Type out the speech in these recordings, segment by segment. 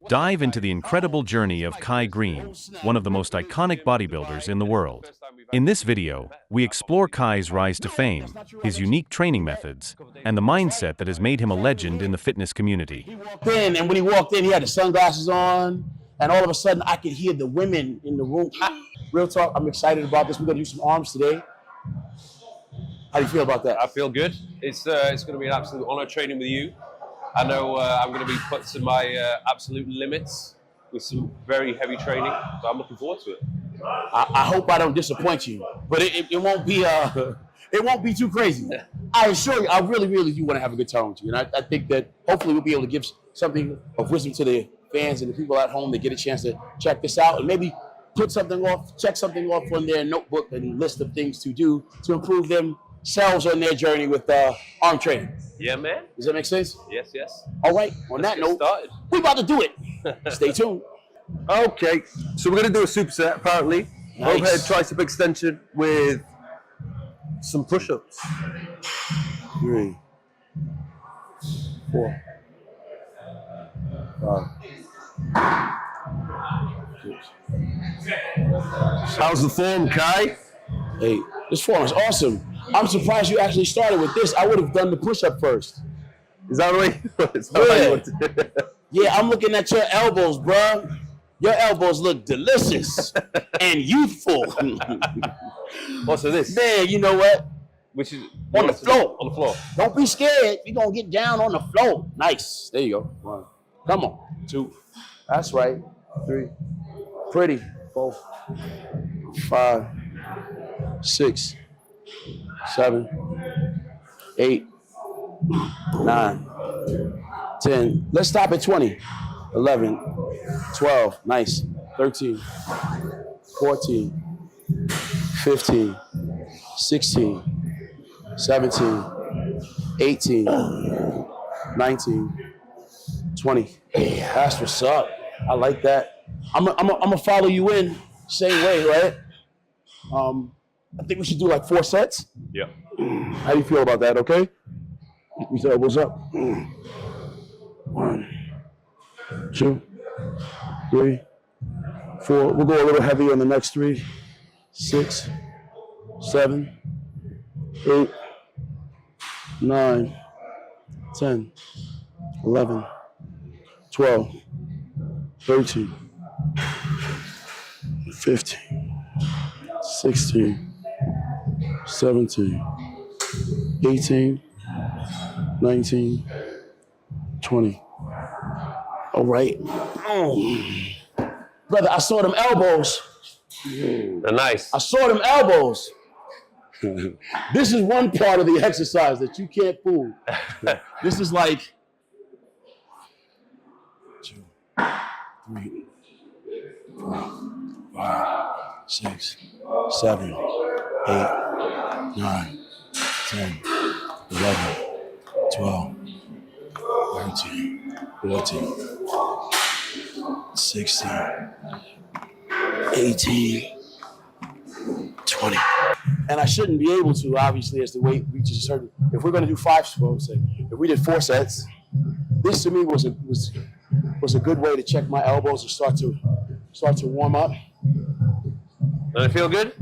Dive into the incredible journey of Greene, one of the most iconic bodybuilders in the world. In this video, we explore Kai's rise to fame, his unique training methods, and the mindset that has made him a legend in the fitness community. He walked in, and when he walked in, he had the sunglasses on, and all of a sudden, I could hear the women in the room. Real talk, I'm excited about this. We're gonna do some arms today. How do you feel about that? I feel good. It's going to be an absolute honor training with you. I know I'm going to be put to my absolute limits with some very heavy training, so I'm looking forward to it. I hope I don't disappoint you, but it won't be it won't be too crazy. I assure you, I really do want to have a good time with you, and I think that hopefully we'll be able to give something of wisdom to the fans and the people at home that get a chance to check this out and maybe put something off, check something off on their notebook and list of things to do to improve themselves on their journey with arm training. Yeah, man. Does that make sense? Yes, yes. All right. On that note, we're about to do it. Stay tuned. Okay, so we're going to do a superset, apparently. Nice. Overhead tricep extension with some push-ups. 3, 4, 5, 6. How's the form, Kai? 8. This form is awesome. I'm surprised you actually started with this. I would have done the push-up first. Is that the way? Is that how you want to- Yeah, I'm looking at your elbows, bro. Your elbows look delicious and youthful. What's this? Man, you know what? Which is On the floor. On the floor. Don't be scared. You're going to get down on the floor. Nice. There you go. 1. Come on. 2. That's right. 3. Pretty. 4. 5. 6. 7. 8. 9. 10. Let's stop at 20. 11. 12. Nice. 13. 14. 15. 16. 17. 18. 19. 20. That's what's up. I like that. I'm gonna follow you in same way, right? I think we should do like 4 sets. Yeah. How do you feel about that? Okay. These elbows up. 1, 2, 3, 4. We'll go a little heavy on the next 3. 6, 7, 8, 9, 10, 11, 12, 13, 15, 16, 17, 18, 19, 20. All right. Brother, I saw them elbows. They're nice. I saw them elbows. This is one part of the exercise that you can't fool. This is like 2, 3, 4, 5, 6, 7, 8, 9, 10, 11, 12, 13, 14, 16, 18, 20. And I shouldn't be able to, obviously, as the weight reaches a certain. If we're going to do 5, suppose, say, if we did 4 sets, this to me was a good way to check my elbows and start to warm up. Does it feel good?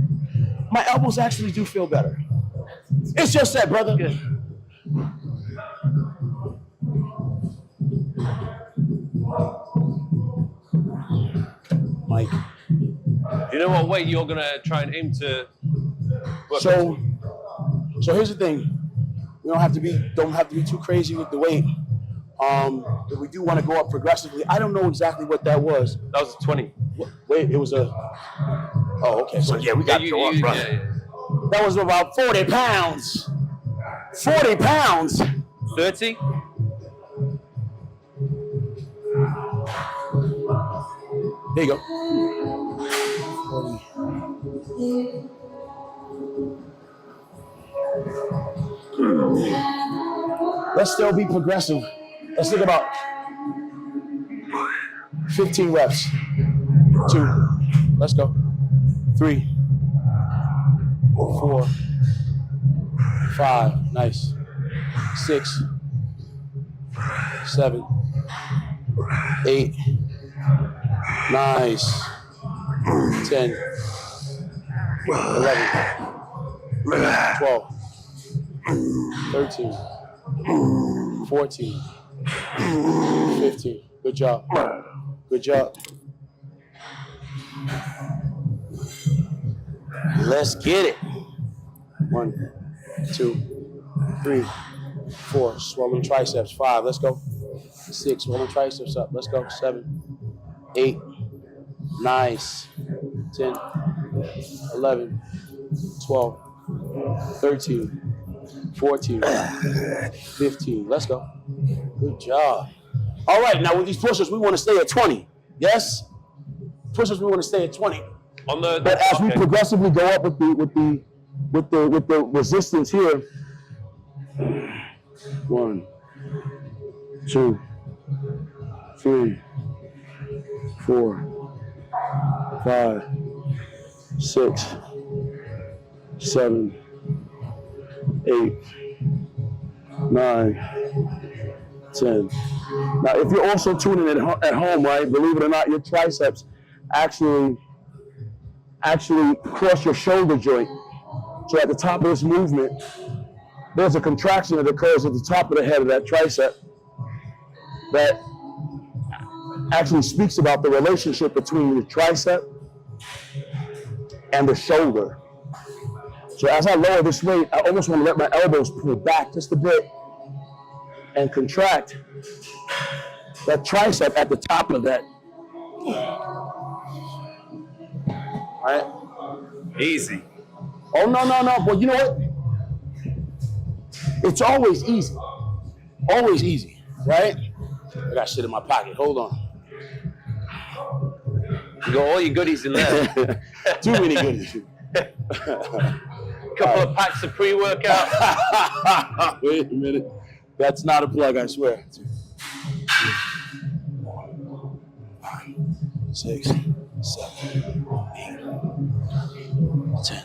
My elbows actually do feel better. It's just that, brother. Good. Mike. Do you know what weight you're going to try and aim to work So here's the thing. We don't have to be too crazy with the weight. But we do want to go up progressively. I don't know exactly what that was. That was 20. Wait, it was a. Oh, okay. So yeah, we got to go up, brother. Yeah. That was about 40 pounds. 40 pounds. 30? There you go. 40. Let's still be progressive. Let's think about 15 reps. 2. Let's go. 3, 4, 5. Nice. 6, 7, 8, Nice. 10, 11, 12, 13, 14, 15. Good job. Good job. Let's get it. 1, 2, 3, 4. Swollen triceps. 5. Let's go. 6. Swollen triceps up. Let's go. 7, 8. Nice. 10, 11, 12, 13, 14, 15. Let's go. Good job. All right, now with these push-ups, we want to stay at 20. Yes? Push-ups, we want to stay at 20. But as we progressively go up with the resistance here, 1, 2, 3, 4, 5, 6, 7, 8, 9, 10. Now, if you're also tuning at home, right, believe it or not, your triceps actually cross your shoulder joint. So at the top of this movement, there's a contraction that occurs at the top of the head of that tricep that actually speaks about the relationship between the tricep and the shoulder. So as I lower this weight, I almost want to let my elbows pull back just a bit and contract that tricep at the top of that. All right? Easy. Oh, no. Well, you know what? It's always easy. Always easy, right? I got shit in my pocket. Hold on. You got all your goodies in there. Too many goodies. Couple of packs of pre-workout. Wait a minute. That's not a plug, I swear. 5, 6, 7, 8, 10.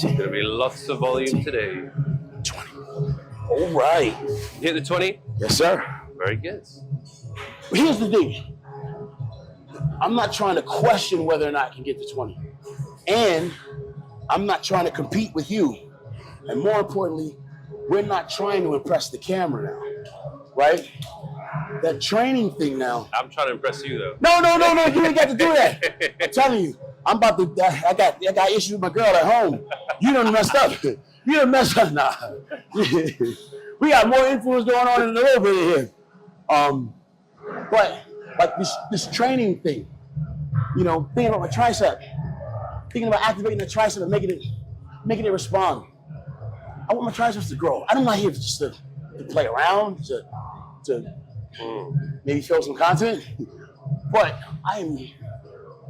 There's gonna be lots of volume today. 20. All right. You hit the 20? Yes, sir. Very good. But here's the thing. I'm not trying to question whether or not I can get to 20. And I'm not trying to compete with you. And more importantly, we're not trying to impress the camera now, right? That training thing now. I'm trying to impress you though. No, you ain't got to do that. I'm telling you, I got issues with my girl at home. You done messed up. You done messed up. Nah. We got more influence going on in a little bit here. But like this training thing, you know, thinking about my tricep, thinking about activating the tricep and making it respond. I want my triceps to grow. I'm not here just to play around, to maybe show some content, but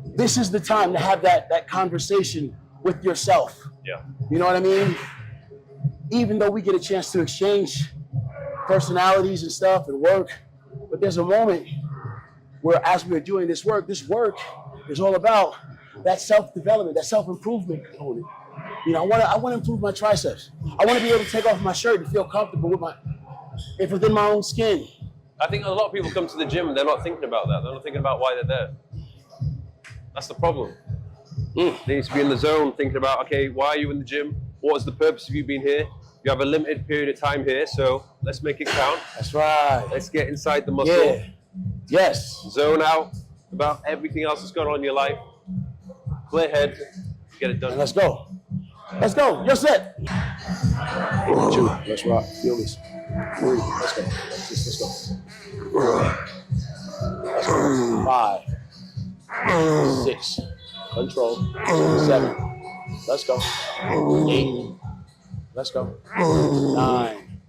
this is the time to have that conversation with yourself. Yeah. You know what I mean? Even though we get a chance to exchange personalities and stuff and work, but there's a moment where as we're doing this work is all about that self-development, that self-improvement component. You know, I want to improve my triceps. I want to be able to take off my shirt and feel comfortable within my own skin. I think a lot of people come to the gym and they're not thinking about that. They're not thinking about why they're there. That's the problem. They need to be in the zone thinking about, okay, why are you in the gym? What is the purpose of you being here? You have a limited period of time here, so let's make it count. That's right. Let's get inside the muscle. Yeah. Yes. Zone out about everything else that's going on in your life. Clear head. Get it done. And let's go. Let's go. You're set. 2. Let's rock. Feel this. 3. Let's go. Let's go. Let's go. 5. 6. Control. 7. Let's go. 8. Let's go. 9.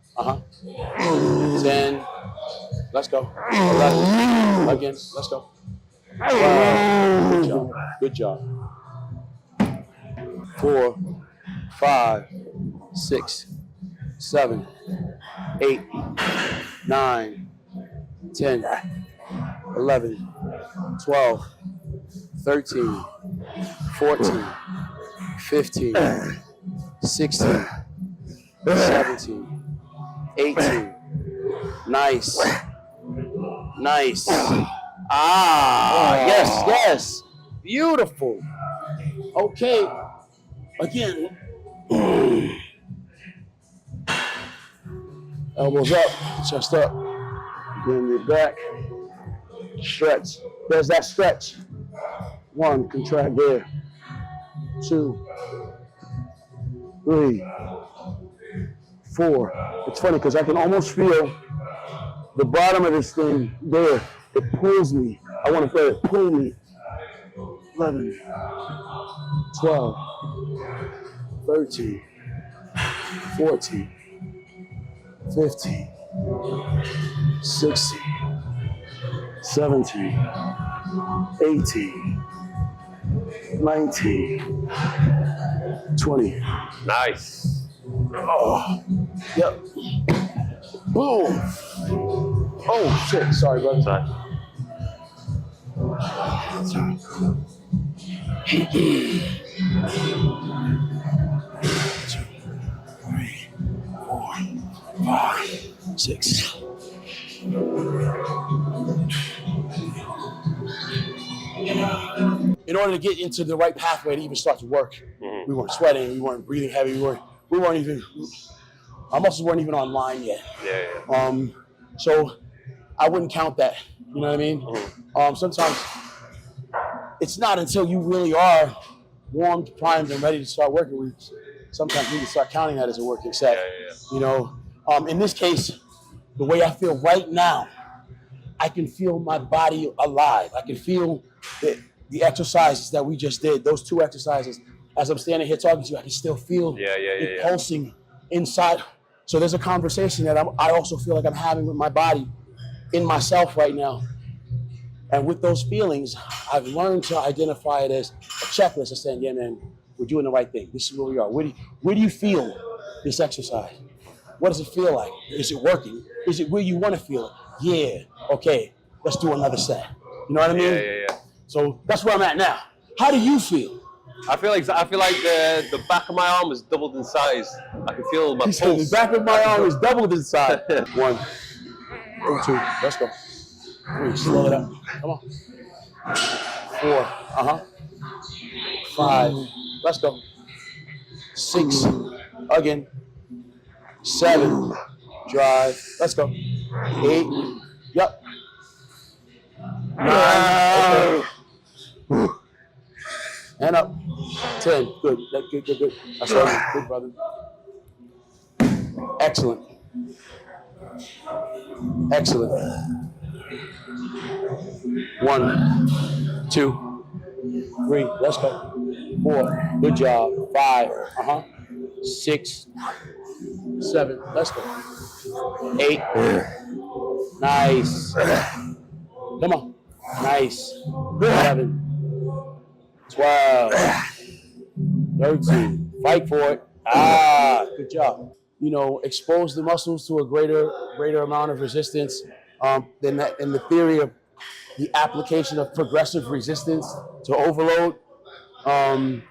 10. Let's go. 11. Again. Let's go. 12. Good job. 4, 5, 6, 7, 8, 9, 10, 11, 12, 13, 14, 15, 16, 17, 18. Nice. Nice. Yes, yes. Beautiful. Okay. Again. Elbows up, chest up. Bring your back. Stretch. There's that stretch. 1, contract there. 2, 3, 4. It's funny because I can almost feel the bottom of this thing there. It pulls me. I want to feel it pull me. 11, 12, 13, 14, 15, 16, 17, 18, 19, 20. Nice. Oh, yep. Boom. Oh, shit. Sorry, brother. Sorry. Two, 3, 4, 5, 6. In order to get into the right pathway to even start to work, we weren't sweating, we weren't breathing heavy, we weren't even, our muscles weren't even online yet. Yeah. So I wouldn't count that. You know what I mean? Sometimes it's not until you really are warmed, primed, and ready to start working. Sometimes we can start counting that as a working set. You know, in this case, the way I feel right now, I can feel my body alive. I can feel the exercises that we just did, those 2 exercises. As I'm standing here talking to you, I can still feel it pulsing inside. So there's a conversation that I also feel like I'm having with my body, in myself right now. And with those feelings, I've learned to identify it as a checklist of saying, yeah, man, we're doing the right thing. This is where we are. Where do you feel this exercise? What does it feel like? Is it working? Is it where you want to feel it? Yeah. Okay, let's do another set. You know what I mean? Yeah. So that's where I'm at now. How do you feel? I feel like the back of my arm is doubled in size. I can feel my pulse. The back of my arm is doubled in size. 1, 2, let's go. 3, slow it up. Come on. 4, 5, let's go. 6, again. 7, drive, let's go. 8, yep. 9, okay. And up. 10, good, good. That's right, good, brother. Excellent. 1, 2, 3, let's go. 4, good job. 5, 6, 7, let's go. 8, nice. Come on. Nice. 11, 12, 13, fight for it. Good job. You know, expose the muscles to a greater amount of resistance. Than that, in the theory of the application of progressive resistance to overload, I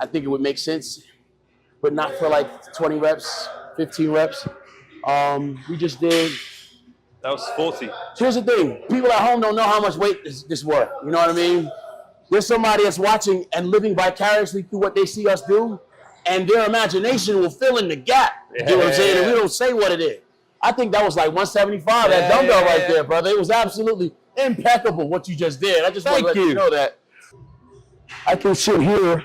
think it would make sense, but not for like 20 reps, 15 reps. We just did. That was 40. Here's the thing. People at home don't know how much weight this work. You know what I mean? There's somebody that's watching and living vicariously through what they see us do, and their imagination will fill in the gap. You know what I'm saying? And we don't say what it is. I think that was like 175, that dumbbell right there, brother. It was absolutely impeccable what you just did. I just want to let you know that. I can sit here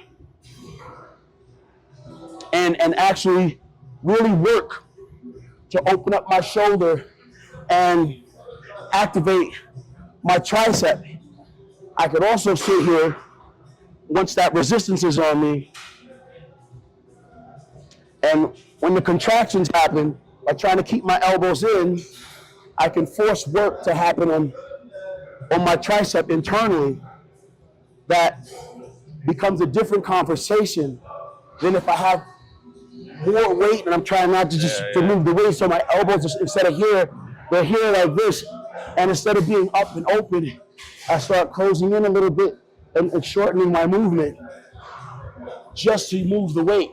and actually really work to open up my shoulder and activate my tricep. I could also sit here, once that resistance is on me, and when the contractions happen, by trying to keep my elbows in, I can force work to happen on my tricep internally. That becomes a different conversation than if I have more weight and I'm trying not to just to move the weight, so my elbows, just, instead of here, they're here like this, and instead of being up and open, I start closing in a little bit and shortening my movement just to move the weight.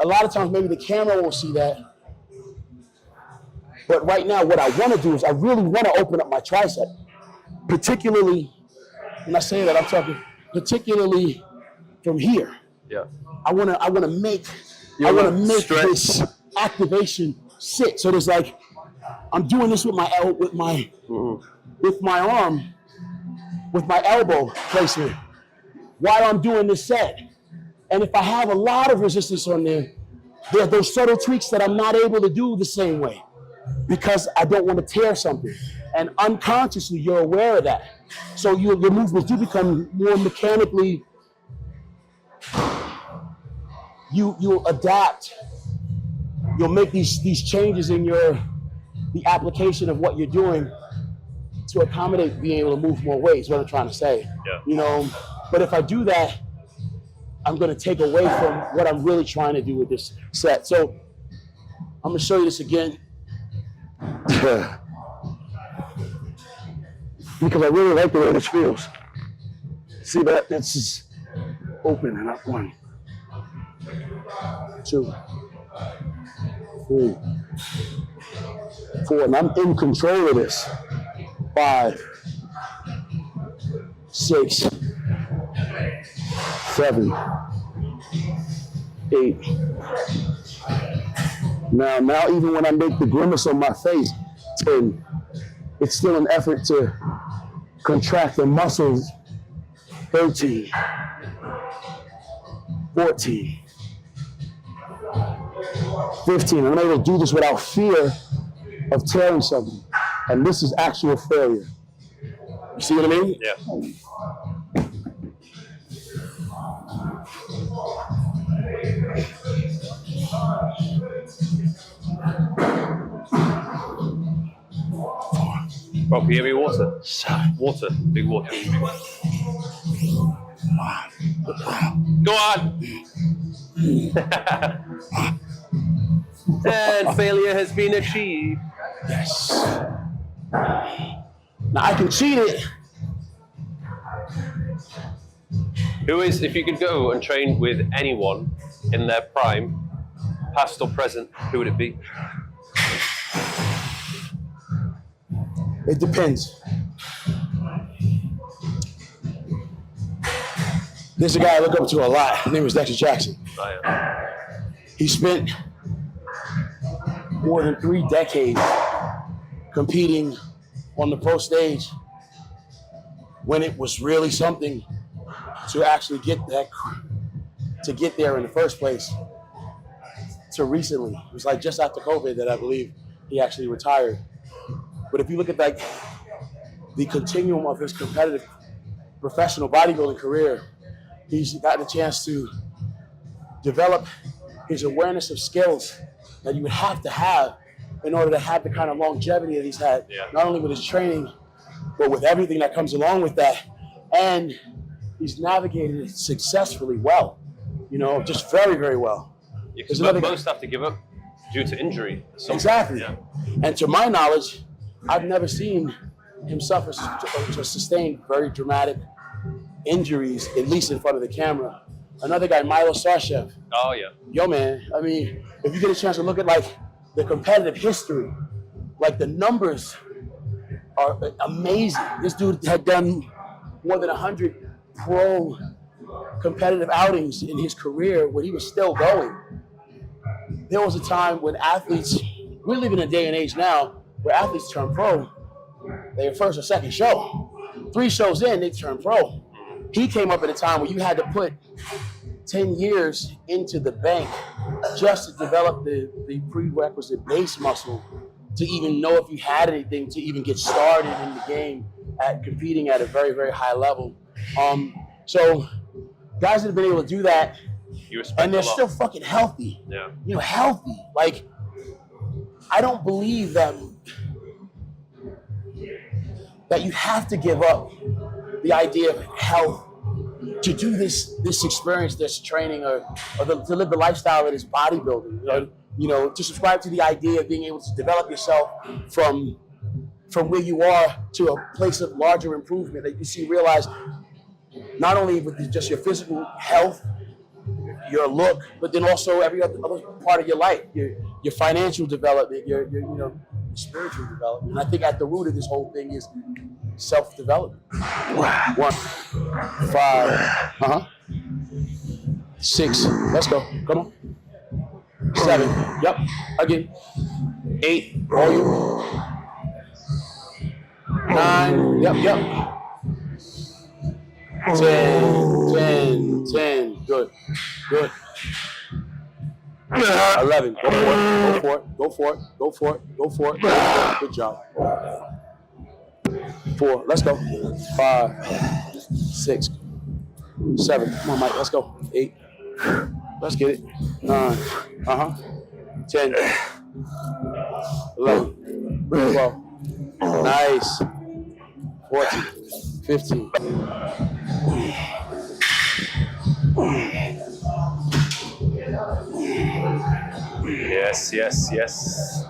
a lot of times maybe the camera won't see that. But right now, what I want to do is I really want to open up my tricep, particularly, when I say that, I'm talking particularly from here. Yeah. I want to make stretch. this activation sit. So there's like, I'm doing this with my arm, with my elbow placement, while I'm doing this set. And if I have a lot of resistance on there are those subtle tweaks that I'm not able to do the same way because I don't want to tear something. And unconsciously, you're aware of that. So your movements do become more mechanically, you'll adapt. You'll make these changes in the application of what you're doing to accommodate being able to move more weight, is what I'm trying to say. Yeah. You know, but if I do that, I'm going to take away from what I'm really trying to do with this set. So I'm going to show you this again. Because I really like the way this feels. See that? That's just open and up. 1, 2, 3, 4. And I'm in control of this. 5, 6, 7, 8. Now even when I make the grimace on my face, 10. It's still an effort to contract the muscles. 13, 14, 15. I'm able to do this without fear of tearing something. And this is actual failure. You see what I mean? Yeah. Bro, can you give me water? Water. Big water. Go on! And failure has been achieved. Yes. Now I can cheat it. Who is, if you could go and train with anyone in their prime, past or present, who would it be? It depends. There's a guy I look up to a lot. His name is Dexter Jackson. Oh, yeah. He spent more than 3 decades competing on the pro stage when it was really something to actually get there in the first place. To recently, it was like just after COVID that I believe he actually retired. But if you look at like the continuum of his competitive professional bodybuilding career, he's gotten a chance to develop his awareness of skills that you would have to have in order to have the kind of longevity that he's had, not only with his training, but with everything that comes along with that. And he's navigated it successfully well, you know, just very, very well. Yeah, because most have to give up due to injury. Exactly. Yeah. And to my knowledge, I've never seen him suffer to sustain very dramatic injuries, at least in front of the camera. Another guy, Milo Sarshev. Oh, yeah. Yo, man, I mean, if you get a chance to look at like the competitive history, like the numbers are amazing. This dude had done more than 100 pro competitive outings in his career when he was still going. There was a time when athletes, we live in a day and age now where athletes turn pro, their first or second show. 3 shows in, they turn pro. He came up at a time where you had to put 10 years into the bank just to develop the prerequisite base muscle to even know if you had anything to even get started in the game at competing at a very, very high level. So guys that have been able to do that, and they're still fucking healthy. Yeah. You know, healthy. Like, I don't believe that you have to give up the idea of health to do this experience, this training, or to live the lifestyle that is bodybuilding. You know, to subscribe to the idea of being able to develop yourself from where you are to a place of larger improvement that you see, realize not only with just your physical health, your look, but then also every other part of your life, your financial development, your you know, spiritual development. And I think at the root of this whole thing is self-development. 1, 5, 6, let's go, come on. 7, yep, again. 8, all you. 9, yep. 10, good. 11, go for it. Good job. 4, let's go. 5, 6, 7, come on, Mike, let's go. 8, let's get it. 9, 10, 11, 12, nice. 14, 15. Yes.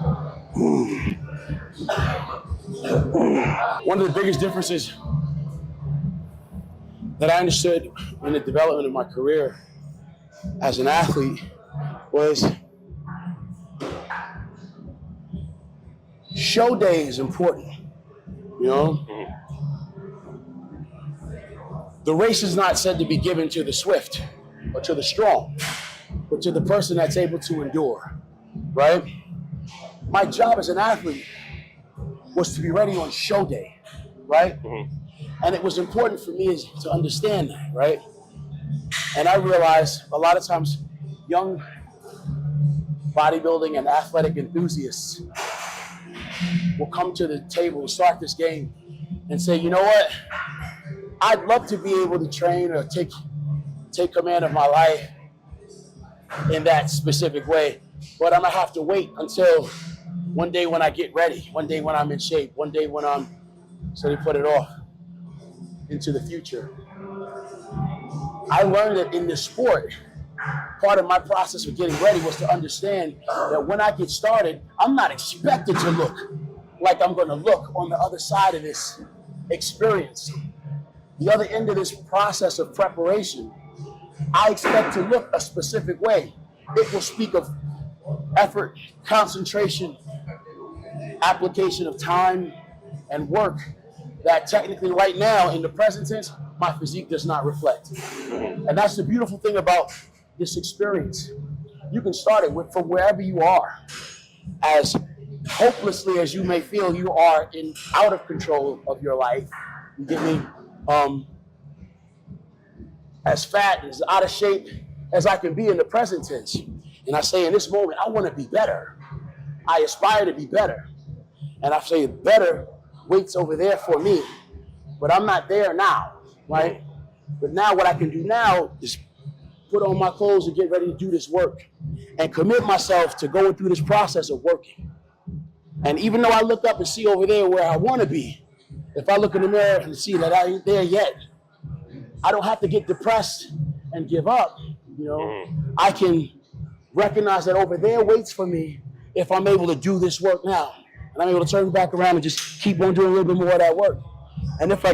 One of the biggest differences that I understood in the development of my career as an athlete was show day is important, you know? The race is not said to be given to the swift or to the strong, but to the person that's able to endure, right? My job as an athlete was to be ready on show day, right? And it was important for me to understand that, right? And I realized a lot of times young bodybuilding and athletic enthusiasts will come to the table, start this game, and say, you know what? I'd love to be able to train or take command of my life in that specific way, but I'm gonna have to wait until one day when I get ready, one day when I'm in shape, one day when so they put it off into the future. I learned that in this sport, part of my process of getting ready was to understand that when I get started, I'm not expected to look like I'm gonna look on the other side of this experience. The other end of this process of preparation, I expect to look a specific way. It will speak of effort, concentration, application of time, and work that technically right now, in the present tense, my physique does not reflect. And that's the beautiful thing about this experience. You can start it from wherever you are. As hopelessly as you may feel you are out of control of your life, you get me? As fat, as out of shape as I can be in the present tense. And I say in this moment, I want to be better. I aspire to be better. And I say better waits over there for me, but I'm not there now, right? But now what I can do now is put on my clothes and get ready to do this work and commit myself to going through this process of working. And even though I look up and see over there where I want to be, if I look in the mirror and see that I ain't there yet, I don't have to get depressed and give up, you know? I can recognize that over there waits for me if I'm able to do this work now. And I'm able to turn back around and just keep on doing a little bit more of that work. And if I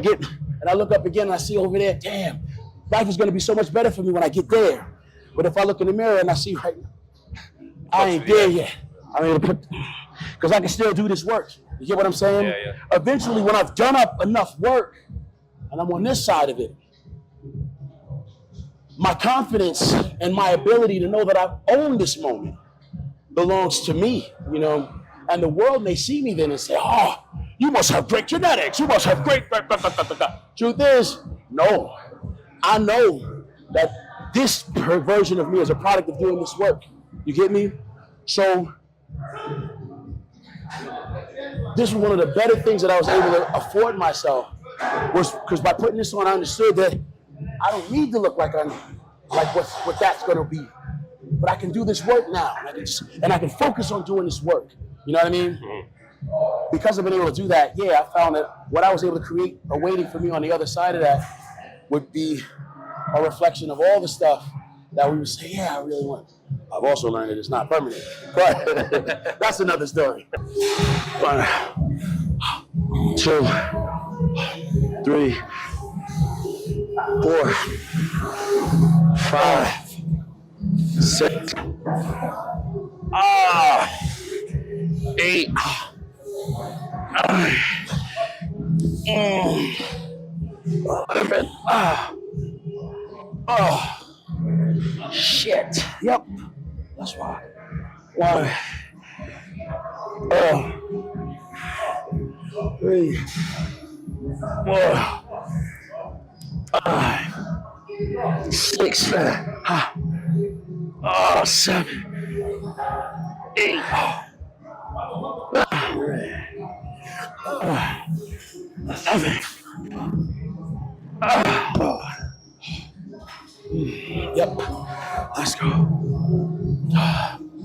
look up again and I see over there, damn, life is gonna be so much better for me when I get there. But if I look in the mirror and I see right now, I ain't there yet. I'm able to because I can still do this work. You get what I'm saying? Yeah. Eventually, when I've done up enough work and I'm on this side of it, my confidence and my ability to know that I've owned this moment belongs to me, you know? And the world may see me then and say, oh, you must have great genetics. You must have great. Truth is, no. I know that this version of me is a product of doing this work. You get me? So this was one of the better things that I was able to afford myself, was because by putting this on, I understood that I don't need to look like what that's going to be, but I can do this work now, and I can focus on doing this work. You know what I mean? Because I've been able to do that, I found that what I was able to create awaiting for me on the other side of that would be a reflection of all the stuff that we would say, I really want. I've also learned that it's not permanent, but that's another story. 1, 2, 3, 4, 5, 6, 8, 11. Shit. Yep. That's why. 1, 3, 4, 5, 6, 7, 8. 11. Yep. Let's go.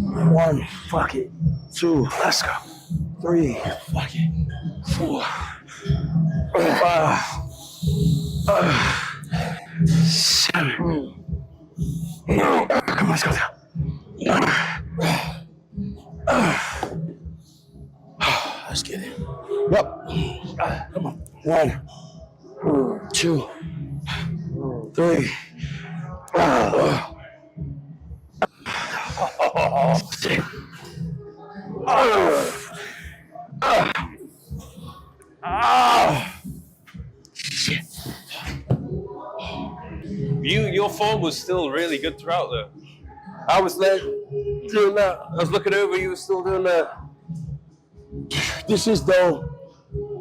1. Fuck it. 2. Let's go. 3. Fuck it. 4. 5. 7. Come on, let's go down. Let's get it. Yep. Come on. 1, 2, 3. 6. Shit. Your form was still really good throughout though. I was there doing that. I was looking over, you were still doing that. This is though,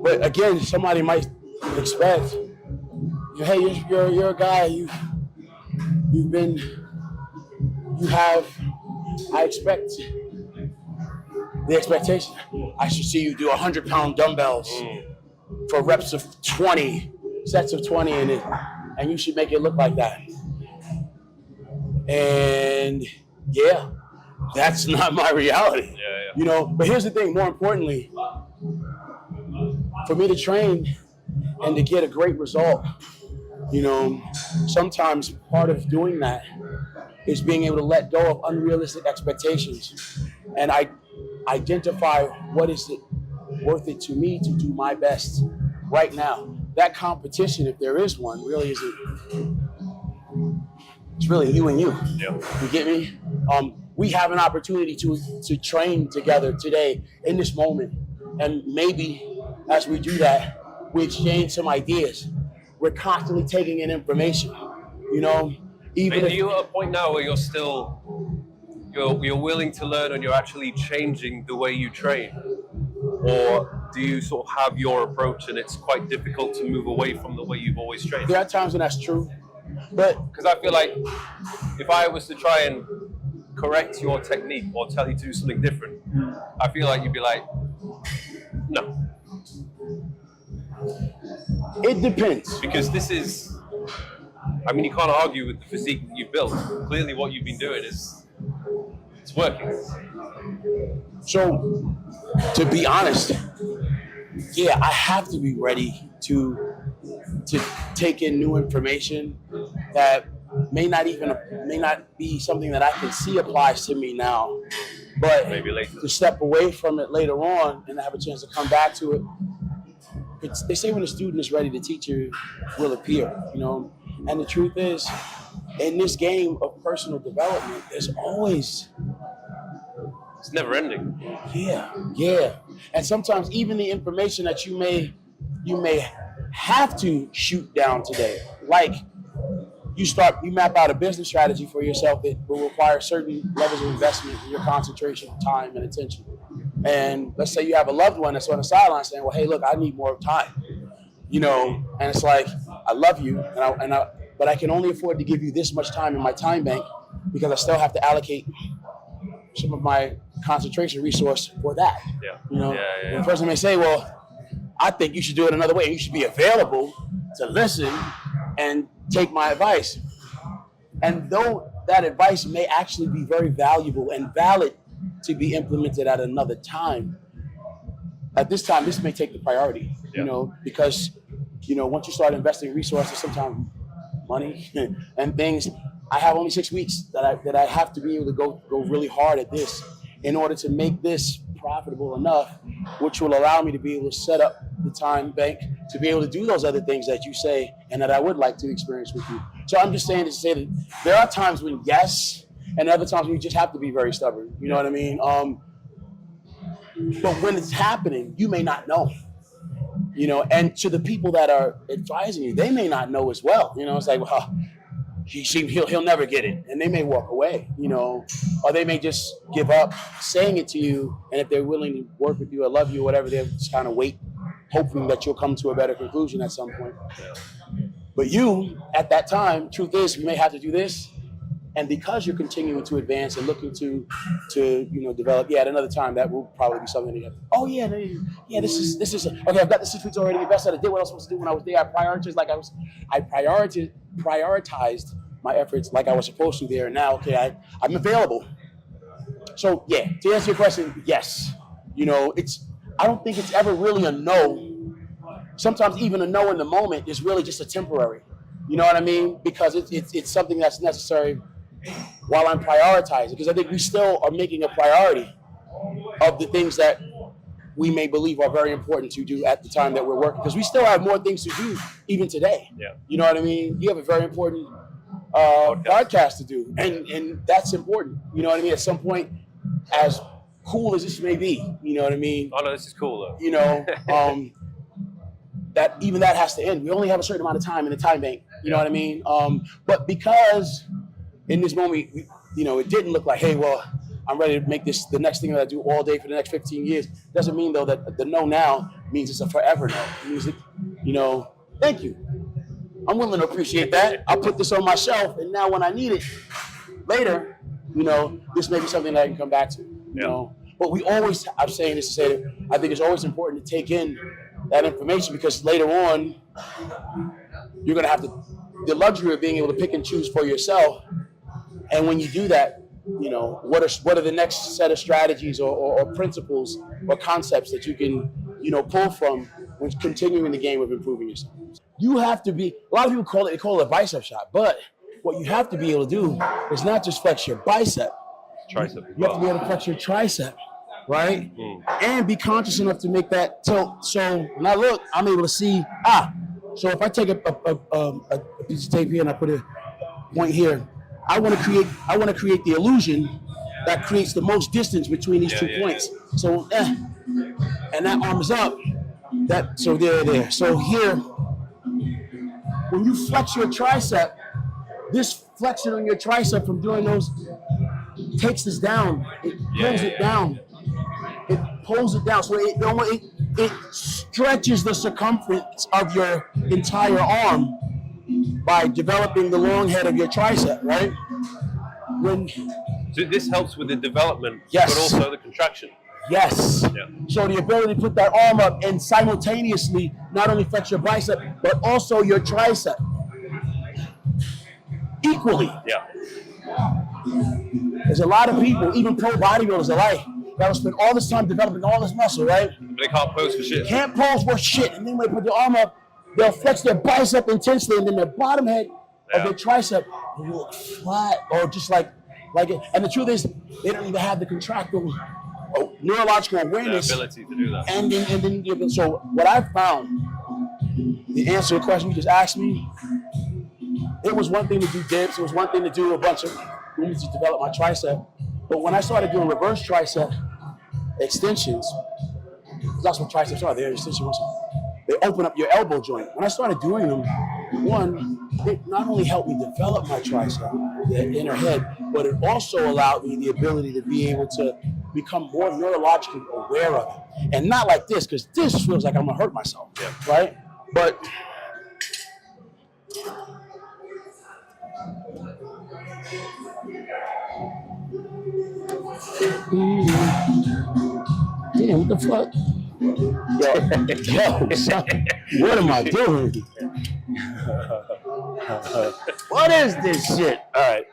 but again, somebody might expect, hey, you're a guy, you have, I expect the expectation. I should see you do 100-pound dumbbells for reps of 20, sets of 20 in it, and you should make it look like that. And yeah, that's not my reality. Yeah. You know, but here's the thing, more importantly, for me to train and to get a great result, you know, sometimes part of doing that is being able to let go of unrealistic expectations and I identify what is it worth it to me to do my best right now. That competition, if there is one, really isn't. It's really you and you. Yeah. You get me? We have an opportunity to train together today in this moment, and maybe as we do that, we exchange some ideas. We're constantly taking in information. You know, even Are you at a point now where you're still you're willing to learn and you're actually changing the way you train? Or do you sort of have your approach and it's quite difficult to move away from the way you've always trained? There are times when that's true, but because I feel like if I was to try and correct your technique or tell you to do something different, I feel like you'd be like, no. It depends. Because this is, I mean, you can't argue with the physique that you've built. Clearly what you've been doing it's working. So, to be honest, yeah, I have to be ready to take in new information that may not be something that I can see applies to me now, but maybe later. To step away from it later on and have a chance to come back to it. They say when a student is ready, the teacher will appear, you know. And the truth is, in this game of personal development, there's always... It's never ending. Yeah. And sometimes even the information that you may have to shoot down today, like you map out a business strategy for yourself that will require certain levels of investment in your concentration, time, and attention. And let's say you have a loved one that's on the sideline saying, well, hey, look, I need more time, you know, and it's like, I love you, but I can only afford to give you this much time in my time bank because I still have to allocate some of my concentration resource for that. Yeah. You know, Yeah. the person may say, well, I think you should do it another way. You should be available to listen and take my advice. And though that advice may actually be very valuable and valid to be implemented at another time, at this time, this may take the priority, you know, because, you know, once you start investing resources, sometimes money and things, I have only 6 weeks that I have to be able to go really hard at this in order to make this profitable enough, which will allow me to be able to set up the time bank to be able to do those other things that you say and that I would like to experience with you. So I'm just saying to say that there are times when, yes, And other times we just have to be very stubborn. You know what I mean? But when it's happening, you may not know. You know, and to the people that are advising you, they may not know as well. You know, it's like, well, he'll never get it, and they may walk away. You know, or they may just give up saying it to you. And if they're willing to work with you or love you or whatever, they'll just kind of wait, hoping that you'll come to a better conclusion at some point. But you, at that time, truth is, we may have to do this. And because you're continuing to advance and looking to develop, at another time that will probably be something that you have. Oh yeah, this is okay. I've got the 6 weeks already. The best that I did what I was supposed to do when I was there. I prioritized my efforts like I was supposed to there. And now, okay, I'm available. So yeah, to answer your question, yes. You know, I don't think it's ever really a no. Sometimes even a no in the moment is really just a temporary. You know what I mean? Because it's something that's necessary while I'm prioritizing. Because I think we still are making a priority of the things that we may believe are very important to do at the time that we're working. Because we still have more things to do even today. Yeah. You know what I mean? You have a very important podcast to do. And that's important. You know what I mean? At some point, as cool as this may be, you know what I mean? Oh no, this is cool though. You know, that has to end. We only have a certain amount of time in the time bank. You know what I mean? But because in this moment, it didn't look like, hey, well, I'm ready to make this the next thing that I do all day for the next 15 years. Doesn't mean though that the no now means it's a forever no. It means that, thank you. I'm willing to appreciate that. I'll put this on my shelf, and now when I need it later, this may be something that I can come back to. You know, but I'm saying this to say that I think it's always important to take in that information, because later on you're going to have the luxury of being able to pick and choose for yourself. And when you do that, what are the next set of strategies or principles or concepts that you can pull from when continuing the game of improving yourself. You have to be, a lot of people call it a bicep shot, but what you have to be able to do is not just flex your bicep. Tricep. You have to be able to flex your tricep, right? And be conscious enough to make that tilt. So when I look, I'm able to see, so if I take a piece of tape here and I put a point here, I want to create the illusion that creates the most distance between these 2 points. So, and that arm is up. So there. So here, when you flex your tricep, this flexion on your tricep from doing those takes this down. It pulls it down. It pulls it down. So it stretches the circumference of your entire arm by developing the long head of your tricep, right? So this helps with the development, yes, but also the contraction. Yes. Yeah. So the ability to put that arm up and simultaneously not only flex your bicep, but also your tricep equally. Yeah. There's a lot of people, even pro bodybuilders alike, that will spend all this time developing all this muscle, right? But they can't pose for shit. Can't pose for shit. And then when they put their arm up, they'll flex their bicep intensely, and then their bottom head of their tricep will look flat or just like it. And the truth is, they don't even have the contractile neurological awareness. The ability to do that. And then, so what I found, the answer to the question you just asked me, it was one thing to do dips. It was one thing to do a bunch of movements to develop my tricep. But when I started doing reverse tricep extensions, that's what triceps are. They're extension muscle. They open up your elbow joint. When I started doing them, it not only helped me develop my tricep, the inner head, but it also allowed me the ability to be able to become more neurologically aware of it. And not like this, because this feels like I'm gonna hurt myself, right? But damn, what the fuck? Yo, son, what am I doing? What is this shit? All right.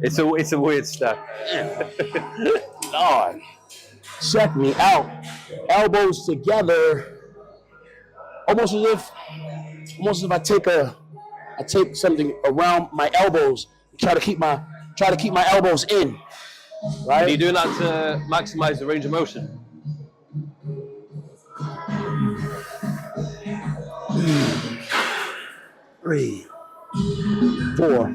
It's a weird stuff. Lord, check me out. Elbows together, almost as if I take something around my elbows and try to keep my elbows in. Right? Are you doing that to maximize the range of motion? Breathe. 4,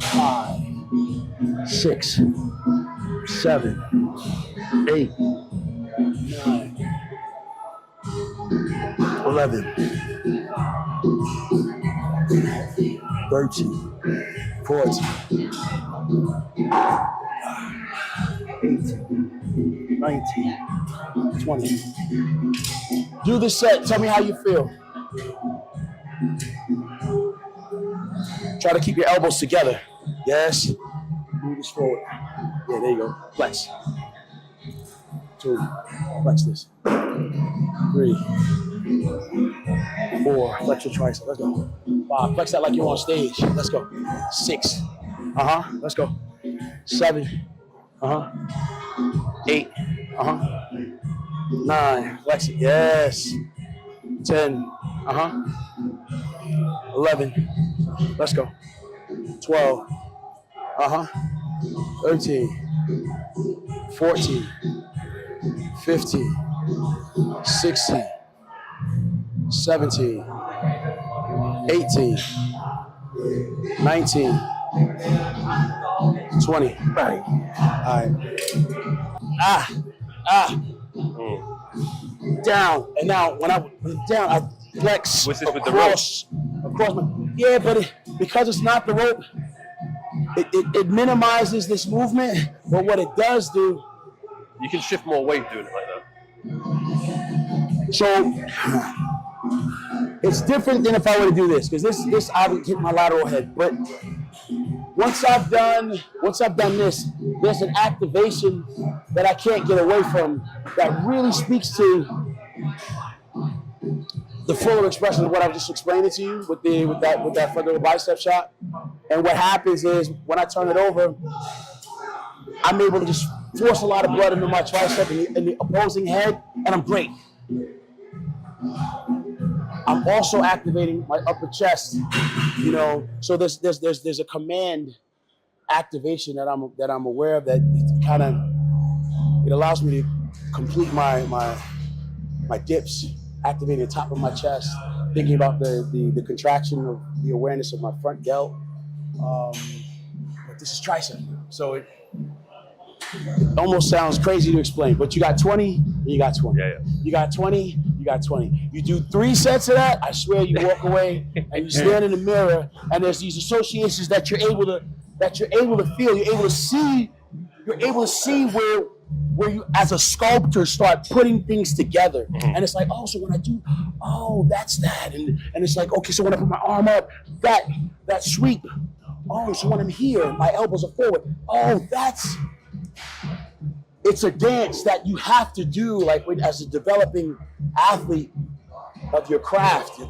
5, 6, 7, 8, 9, 11, 13, 14, 18, 19, 20. Do the set. Tell me how you feel. Try to keep your elbows together. Yes. Move this forward. Yeah, there you go. Flex. 2. Flex this. 3, 4. Flex your tricep. Let's go. 5. Flex that like you're on stage. Let's go. 6. Let's go. 7. 8. 9. Flex it. Yes. 10. 11. Let's go. 12. 13. 14. 15. 16. 17. 18. 19. 20. Right. All right. Down. And now when I'm down, I flex Was this with the rope? Across my, yeah, but because it's not the rope, it minimizes this movement. But what it does do, You can shift more weight doing it like that. so it's different than if I were to do this, because this I would hit my lateral head. But once I've done this, there's an activation that I can't get away from that really speaks to the fuller expression of what I've just explained to you with that front little bicep shot. And what happens is when I turn it over, I'm able to just force a lot of blood into my tricep in the opposing head, and I'm great. I'm also activating my upper chest, So there's a command activation that I'm aware of that it allows me to complete my dips, activating the top of my chest, thinking about the contraction of the awareness of my front delt. But this is tricep, so it almost sounds crazy to explain. But you got 20, and you got 20. Yeah. You got 20, you got 20. You do 3 sets of that, I swear you walk away and you stand in the mirror, and there's these associations that you're able to feel. You're able to see where you as a sculptor start putting things together. Mm-hmm. And it's like, oh, so when I do, oh, that's that. And it's like, okay, so when I put my arm up, that sweep. Oh, so when I'm here, my elbows are forward. Oh, it's a dance that you have to do, like as a developing athlete of your craft.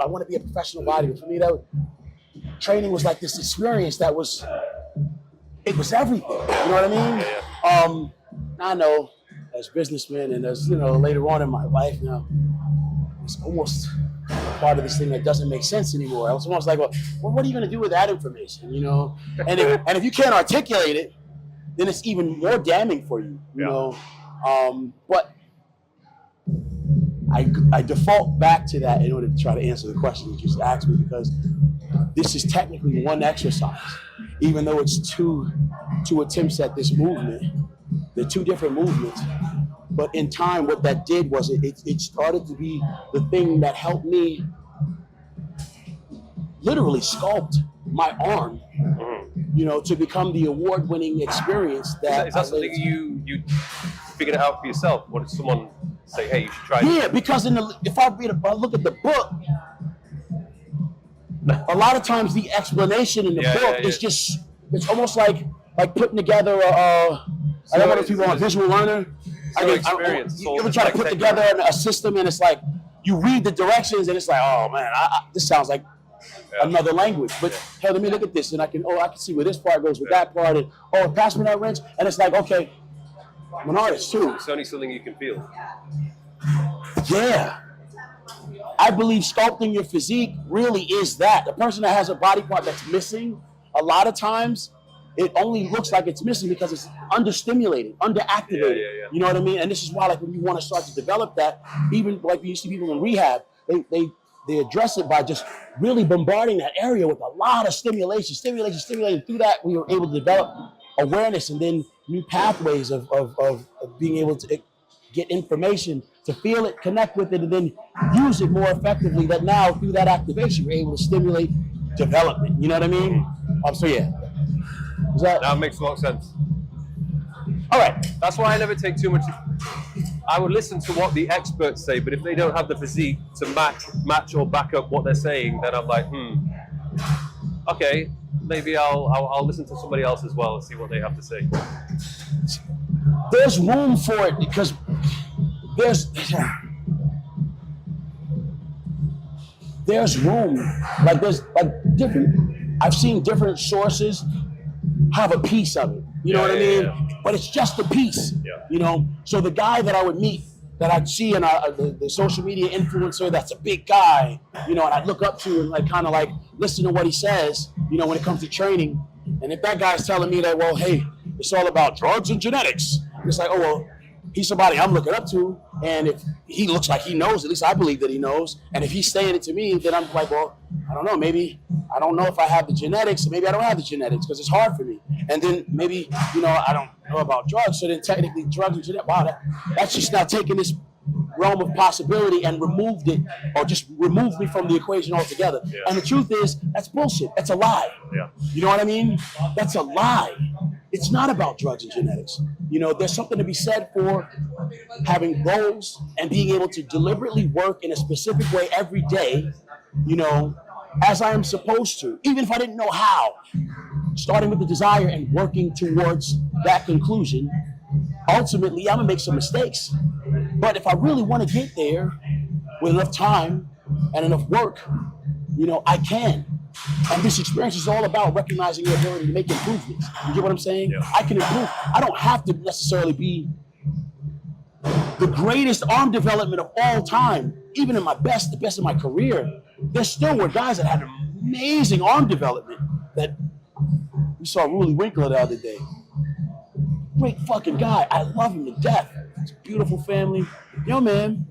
I want to be a professional bodybuilder. For me, training was like this experience it was everything. You know what I mean? Yeah. I know as businessmen and as, later on in my life now, it's almost part of this thing that doesn't make sense anymore. It's almost like, well, what are you going to do with that information, And if you can't articulate it, then it's even more damning for you, you know. But I default back to that in order to try to answer the question you just asked me, because this is technically one exercise, even though it's two attempts at this movement. They're 2 different movements. But in time, what that did was it started to be the thing that helped me literally sculpt my arm, to become the award-winning experience that. Is that something you figured it out for yourself, or did someone say, "Hey, you should try"? Yeah, because if I look at the book, a lot of times the explanation in the book is just, it's almost like putting together I don't know if people are visual learner. You ever try to put together a system, and it's like you read the directions and it's like, oh man, this sounds like another language. But hey, let me look at this, and I can see where this part goes with that part, and pass me that wrench, and it's like, okay, I'm an artist too. It's only something you can feel. Yeah. I believe sculpting your physique really is that. The person that has a body part that's missing, a lot of times, it only looks like it's missing because it's understimulated, underactivated. Yeah. You know what I mean? And this is why, like, when you want to start to develop that, even like you see people in rehab, they they address it by just really bombarding that area with a lot of stimulation. Through that, we were able to develop awareness and then new pathways of being able to get information, to feel it, connect with it, and then use it more effectively. That now, through that activation, we're able to stimulate development. You know what I mean? So yeah. That makes a lot of sense. All right. That's why I never take too much. I would listen to what the experts say, but if they don't have the physique to match or back up what they're saying, then I'm like, okay, maybe I'll listen to somebody else as well and see what they have to say. There's room for it because there's room. Like there's like different. I've seen different sources have a piece of it. You know what I mean? Yeah. But it's just a piece. Yeah. You know. So the guy that I would meet, that I'd see in the social media influencer, that's a big guy. You know, and I'd look up to and like kind of like listen to what he says. You know, when it comes to training. And if that guy's telling me that, well, hey, it's all about drugs and genetics, it's like, oh well, he's somebody I'm looking up to, and if he looks like he knows, at least I believe that he knows. And if he's saying it to me, then I'm like, well, I don't know, maybe I don't know if I have the genetics, maybe I don't have the genetics because it's hard for me. And then maybe, you know, I don't know about drugs, so then technically drugs and genetics, wow, that's just now taking this realm of possibility and removed it, or just removed me from the equation altogether. Yeah. And the truth is, that's bullshit. That's a lie. Yeah. You know what I mean? That's a lie. It's not about drugs and genetics. You know, there's something to be said for having goals and being able to deliberately work in a specific way every day, you know, as I am supposed to, even if I didn't know how, starting with the desire and working towards that conclusion. Ultimately, I'm gonna make some mistakes. But if I really want to get there with enough time and enough work, you know, I can. And this experience is all about recognizing your ability to make improvements. You get what I'm saying? Yeah. I can improve. I don't have to necessarily be the greatest arm development of all time. Even in the best of my career, there still were guys that had amazing arm development that we saw Rully Winkler the other day. Great fucking guy. I love him to death. It's a beautiful family. Yo, man.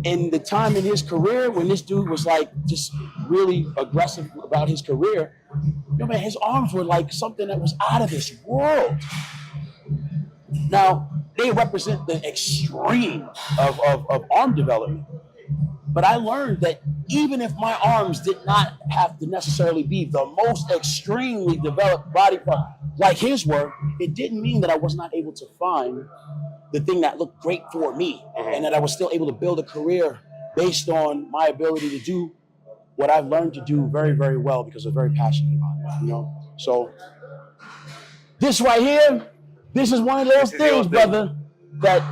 And the time in his career when this dude was like just really aggressive about his career, yo, man, his arms were like something that was out of this world. Now, they represent the extreme of arm development. But I learned that even if my arms did not have to necessarily be the most extremely developed body part like his were, it didn't mean that I was not able to find the thing that looked great for me, and that I was still able to build a career based on my ability to do what I've learned to do very, very well because I'm very passionate about it, you know? So this right here, this is one of those things, brother, that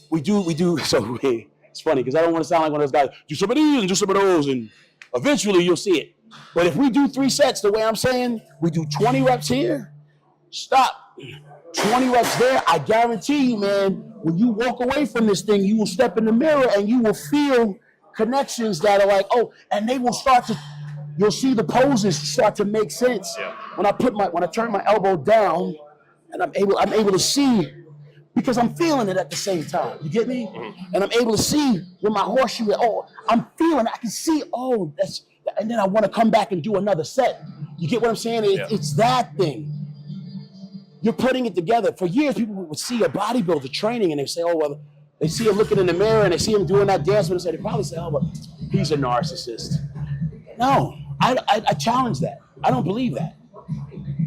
we do. So it's funny because I don't want to sound like one of those guys, do some of these and do some of those, and eventually you'll see it. But if we do 3 sets the way I'm saying, we do 20 reps here, stop. 20 reps there, I guarantee you, man, when you walk away from this thing, you will step in the mirror and you will feel connections that are like, oh, and they will start to, you'll see the poses start to make sense. Yeah. When I turn my elbow down and I'm able to see, because I'm feeling it at the same time. You get me? Mm-hmm. And I'm able to see with my horseshoe, oh, I'm feeling it. I can see, oh, that's, and then I want to come back and do another set. You get what I'm saying? It's that thing. You're putting it together. For years, people would see a bodybuilder training and they say, oh, well, they see him looking in the mirror and they see him doing that dance, and they probably say, oh, well, he's a narcissist. No, I challenge that. I don't believe that.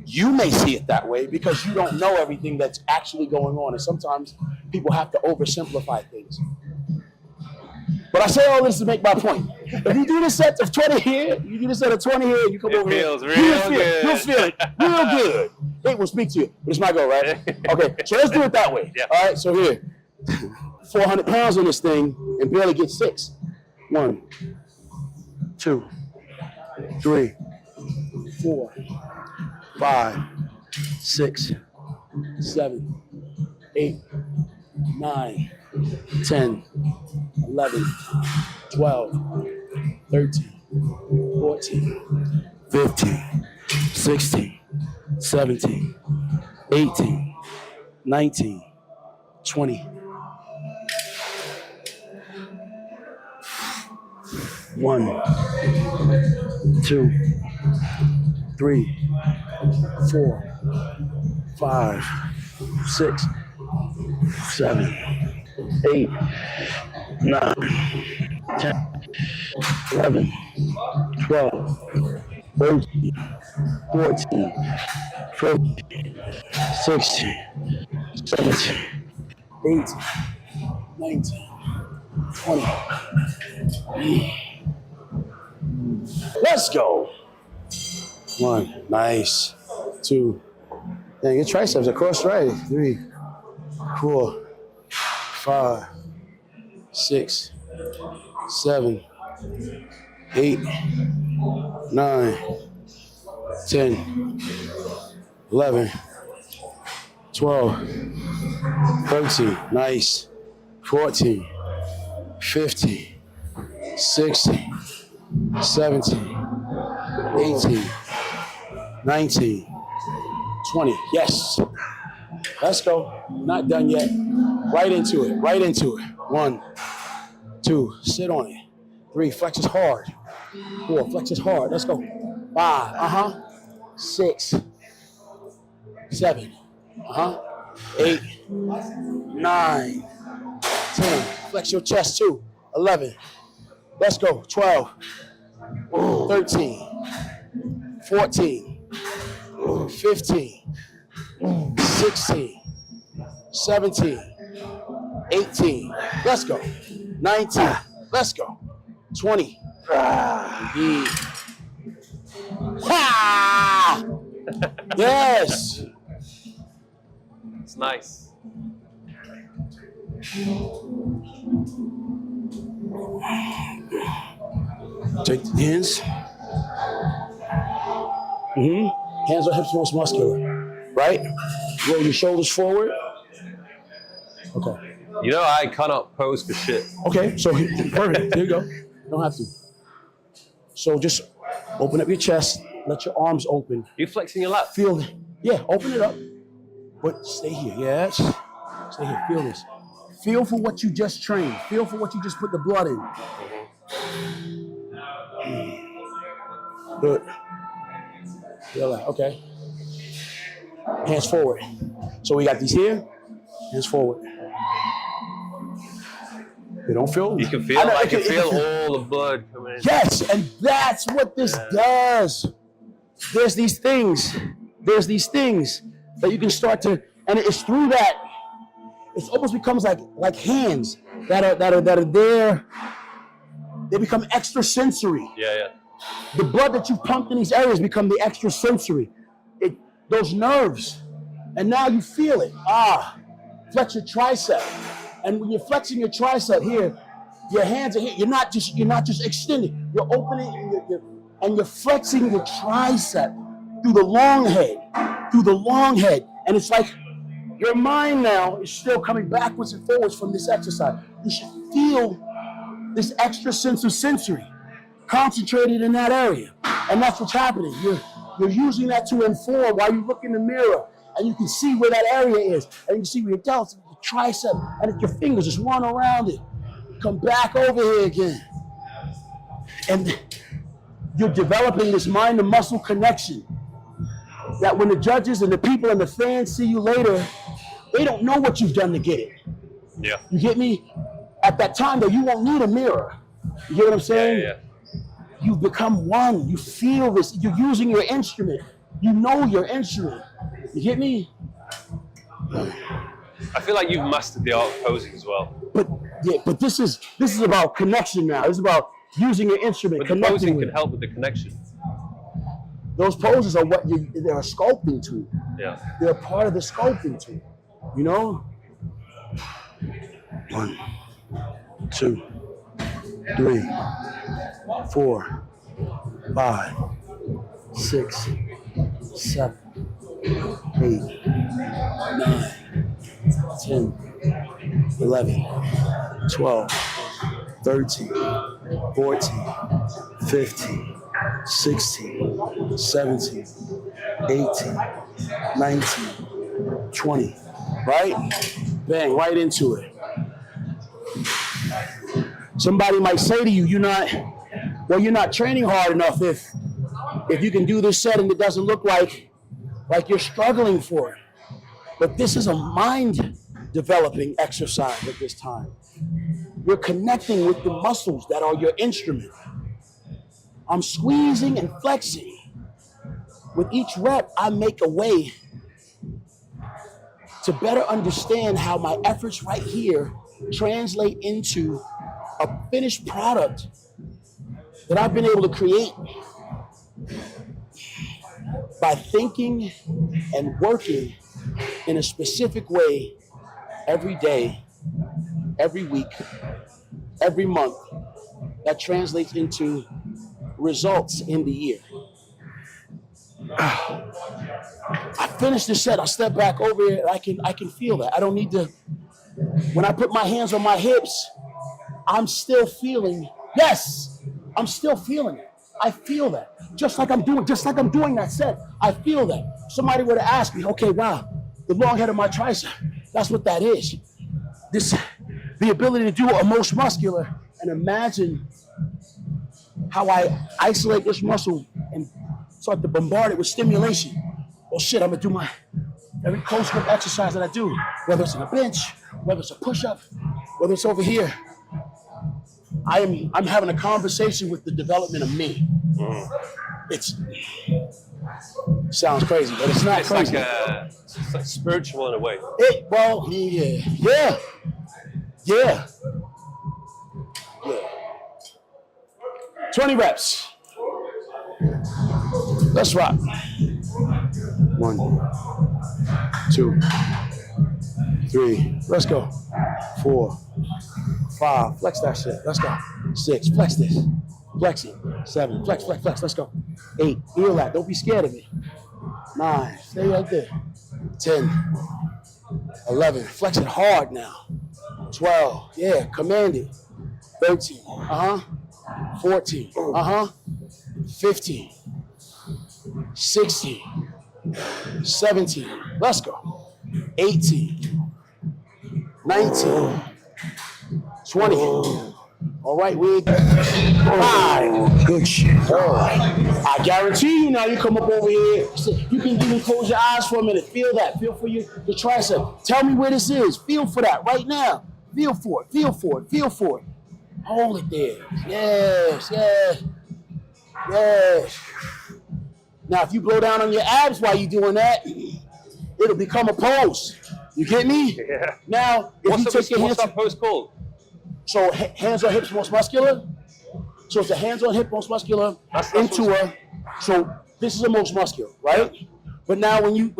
You may see it that way because you don't know everything that's actually going on, and sometimes people have to oversimplify things. But I say all this to make my point. If you do this set of 20 here, you do this set of 20 here, you come over here. It feels real good. You'll feel it real good. It will speak to you. But it's my go, right? Okay, so let's do it that way. Yeah. All right, so here. 400 pounds on this thing and barely get 6. 1, 2, 3, 4, 5, 6, 7, 8, 9, 10, 11, 12, 13, 14, 15, 16, 17, 18, 19, 20. 1, 2, 3, 4, 5, 6, 7, 8, 9, 10, 11, 12, 13, 14, 15, 16, 17, 18, 19, 20. Let's go. 1, nice. 2, dang, your triceps are cross-right. 3, 4, 5, 6, 7, 8, 9, 10, 11, 12, 13, nice. 14, 15, 16, 17, 18, 19, 20. Yes. Let's go. Not done yet. Right into it. Right into it. 1, 2, sit on it. 3, flex it hard. 4, flex it hard. Let's go. 5, 6, 7, 8, 9, 10. Flex your chest too. 11. Let's go. 12, 13, 14, 15, 16, 17, 18. Let's go. 19. Let's go. 20. Yeah. Ha! Yes. It's nice. Take the hands. Hands are hips most muscular. Right? Roll your shoulders forward. Okay. You know, I cannot pose for shit. Okay, so perfect. There you go. You don't have to. So just open up your chest. Let your arms open. You flexing your lat? Feel it. Yeah, open it up. But stay here. Yes. Stay here. Feel this. Feel for what you just trained. Feel for what you just put the blood in. Good. Feel that. Okay. Hands forward. So we got these here. Hands forward. You don't feel? You can feel it. I can feel all the blood coming in. Yes, and that's what this does. There's these things. There's these things that you can start to, and it's through that. It almost becomes like hands that are there. They become extrasensory. Yeah. The blood that you pumped in these areas become the extrasensory. Those nerves, and now you feel it. Flex your tricep, and when you're flexing your tricep here, your hands are here. You're not just extending. You're opening, and you're flexing your tricep through the long head, and it's like your mind now is still coming backwards and forwards from this exercise. You should feel this extrasensory concentrated in that area, and that's what's happening. You're using that to inform while you look in the mirror, and you can see where that area is, and you can see where your delts, your tricep, and your fingers just run around it. Come back over here again. And you're developing this mind to muscle connection that when the judges and the people and the fans see you later, they don't know what you've done to get it. Yeah. You get me? At that time, though, you won't need a mirror. You get what I'm saying? Yeah. You've become one. You feel this. You're using your instrument. You know your instrument. You get me? I feel like you've mastered the art of posing as well. But this is about connection now. This is about using your instrument. But the posing can help with the connection. Those poses are what they're a sculpting tool. Yeah. They're a part of the sculpting tool. You know? 1, 2, 3, 4, 5, 6, 7, 8, 9, 10, 11, 12, 13, 14, 15, 16, 17, 18, 19, 20. Right? Bang, right into it. Somebody might say to you, you're not well, you're not training hard enough if you can do this set and it doesn't look like you're struggling for it. But this is a mind developing exercise at this time. You're connecting with the muscles that are your instrument. I'm squeezing and flexing. With each rep, I make a way to better understand how my efforts right here translate into a finished product that I've been able to create by thinking and working in a specific way every day, every week, every month. That translates into results in the year. I finish the set, I step back over here, I can feel that. I don't need to, when I put my hands on my hips, I'm still feeling, yes, I'm still feeling it. I feel that. Just like I'm doing that set, I feel that. Somebody would have asked me, okay, wow, the long head of my tricep, that's what that is. The ability to do a most muscular, and imagine how I isolate this muscle and start to bombard it with stimulation. Well, shit, I'm gonna do every close grip exercise that I do, whether it's in a bench, whether it's a push-up, whether it's over here. I'm having a conversation with the development of me. It sounds crazy, but it's not crazy. It's like spiritual in a way. Yeah. 20 reps. Let's rock. 1, 2, 3. Let's go. 4, 5. Flex that shit. Let's go. 6. Flex this. Flex it. 7. Flex. Let's go. 8. Feel that. Don't be scared of me. 9. Stay right there. 10. 11. Flex it hard now. 12. Yeah. Command it. 13. 14. 15. 16. 17. Let's go. 18. 19. 20. All right, Wig. 5. Good shit. I guarantee you now, you come up over here, you can even close your eyes for a minute. Feel that. Feel for the tricep. Tell me where this is. Feel for that right now. Feel for it. Feel for it. Feel for it. Hold it there. Yes. Now, if you blow down on your abs while you're doing that, it'll become a pose. You get me? Yeah. Now, if you take your hands... What's that pose called? So, hands on hips most muscular. So, it's a hands on hip most muscular So, this is a most muscular, right? Yeah. But now, when you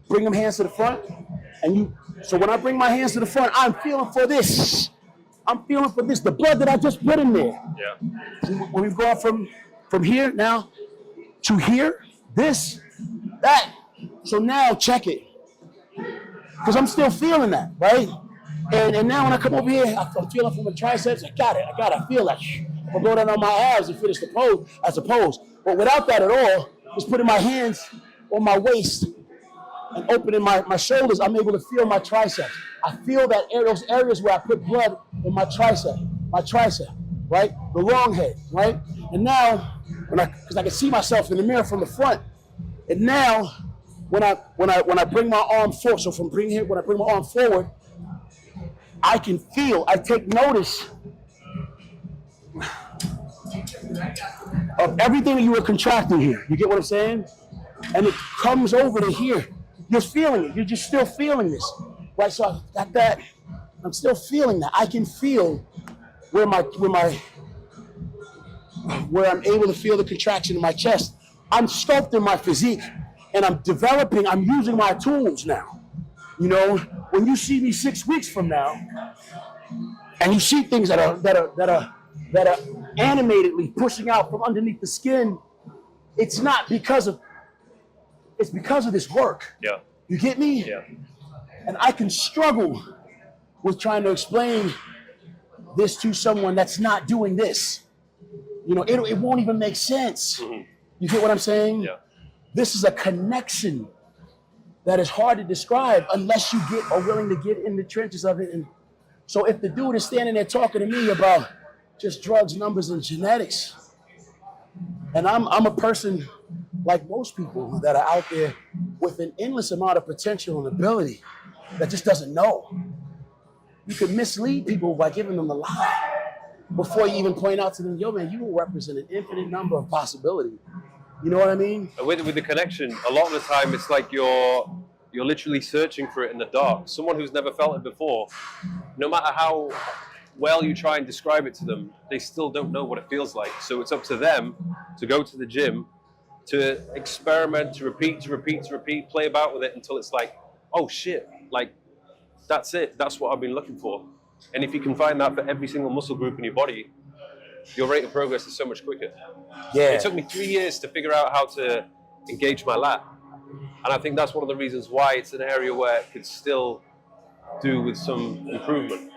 bring them hands to the front, so when I bring my hands to the front, I'm feeling for this. The blood that I just put in there. Yeah. When we've gone from here now to here, this, that. So now check it. Because I'm still feeling that, right? And now when I come over here, I'm feeling from the triceps. I feel that. I'll go down on my abs and finish the pose as a pose. But without that at all, just putting my hands on my waist and opening my shoulders, I'm able to feel my triceps. I feel those areas where I put blood in my tricep, right? The long head, right? And now, because I can see myself in the mirror from the front, and now when I bring my arm forward, so from bring here, when I bring my arm forward, I take notice of everything that you were contracting here. You get what I'm saying? And it comes over to here. You're feeling it. You're just still feeling this. Right, so I got that. I'm still feeling that. I can feel where I'm able to feel the contraction in my chest. I'm sculpting my physique, and I'm using my tools now. You know, when you see me 6 weeks from now, and you see things that are animatedly pushing out from underneath the skin, it's because of this work. Yeah. You get me? Yeah. And I can struggle with trying to explain this to someone that's not doing this. You know, it won't even make sense. Mm-hmm. You get what I'm saying? Yeah. This is a connection that is hard to describe unless you are willing to get in the trenches of it. And so if the dude is standing there talking to me about just drugs, numbers, and genetics, And I'm a person like most people that are out there with an endless amount of potential and ability that just doesn't know. You could mislead people by giving them a lie before you even point out to them, yo, man, you will represent an infinite number of possibilities. You know what I mean? With the connection, a lot of the time it's like you're literally searching for it in the dark. Someone who's never felt it before, no matter how well you try and describe it to them, they still don't know what it feels like. So it's up to them to go to the gym, to experiment, to repeat, play about with it until it's like, oh shit, like that's it. That's what I've been looking for. And if you can find that for every single muscle group in your body, your rate of progress is so much quicker. Yeah. It took me 3 years to figure out how to engage my lat. And I think that's one of the reasons why it's an area where it could still do with some improvement.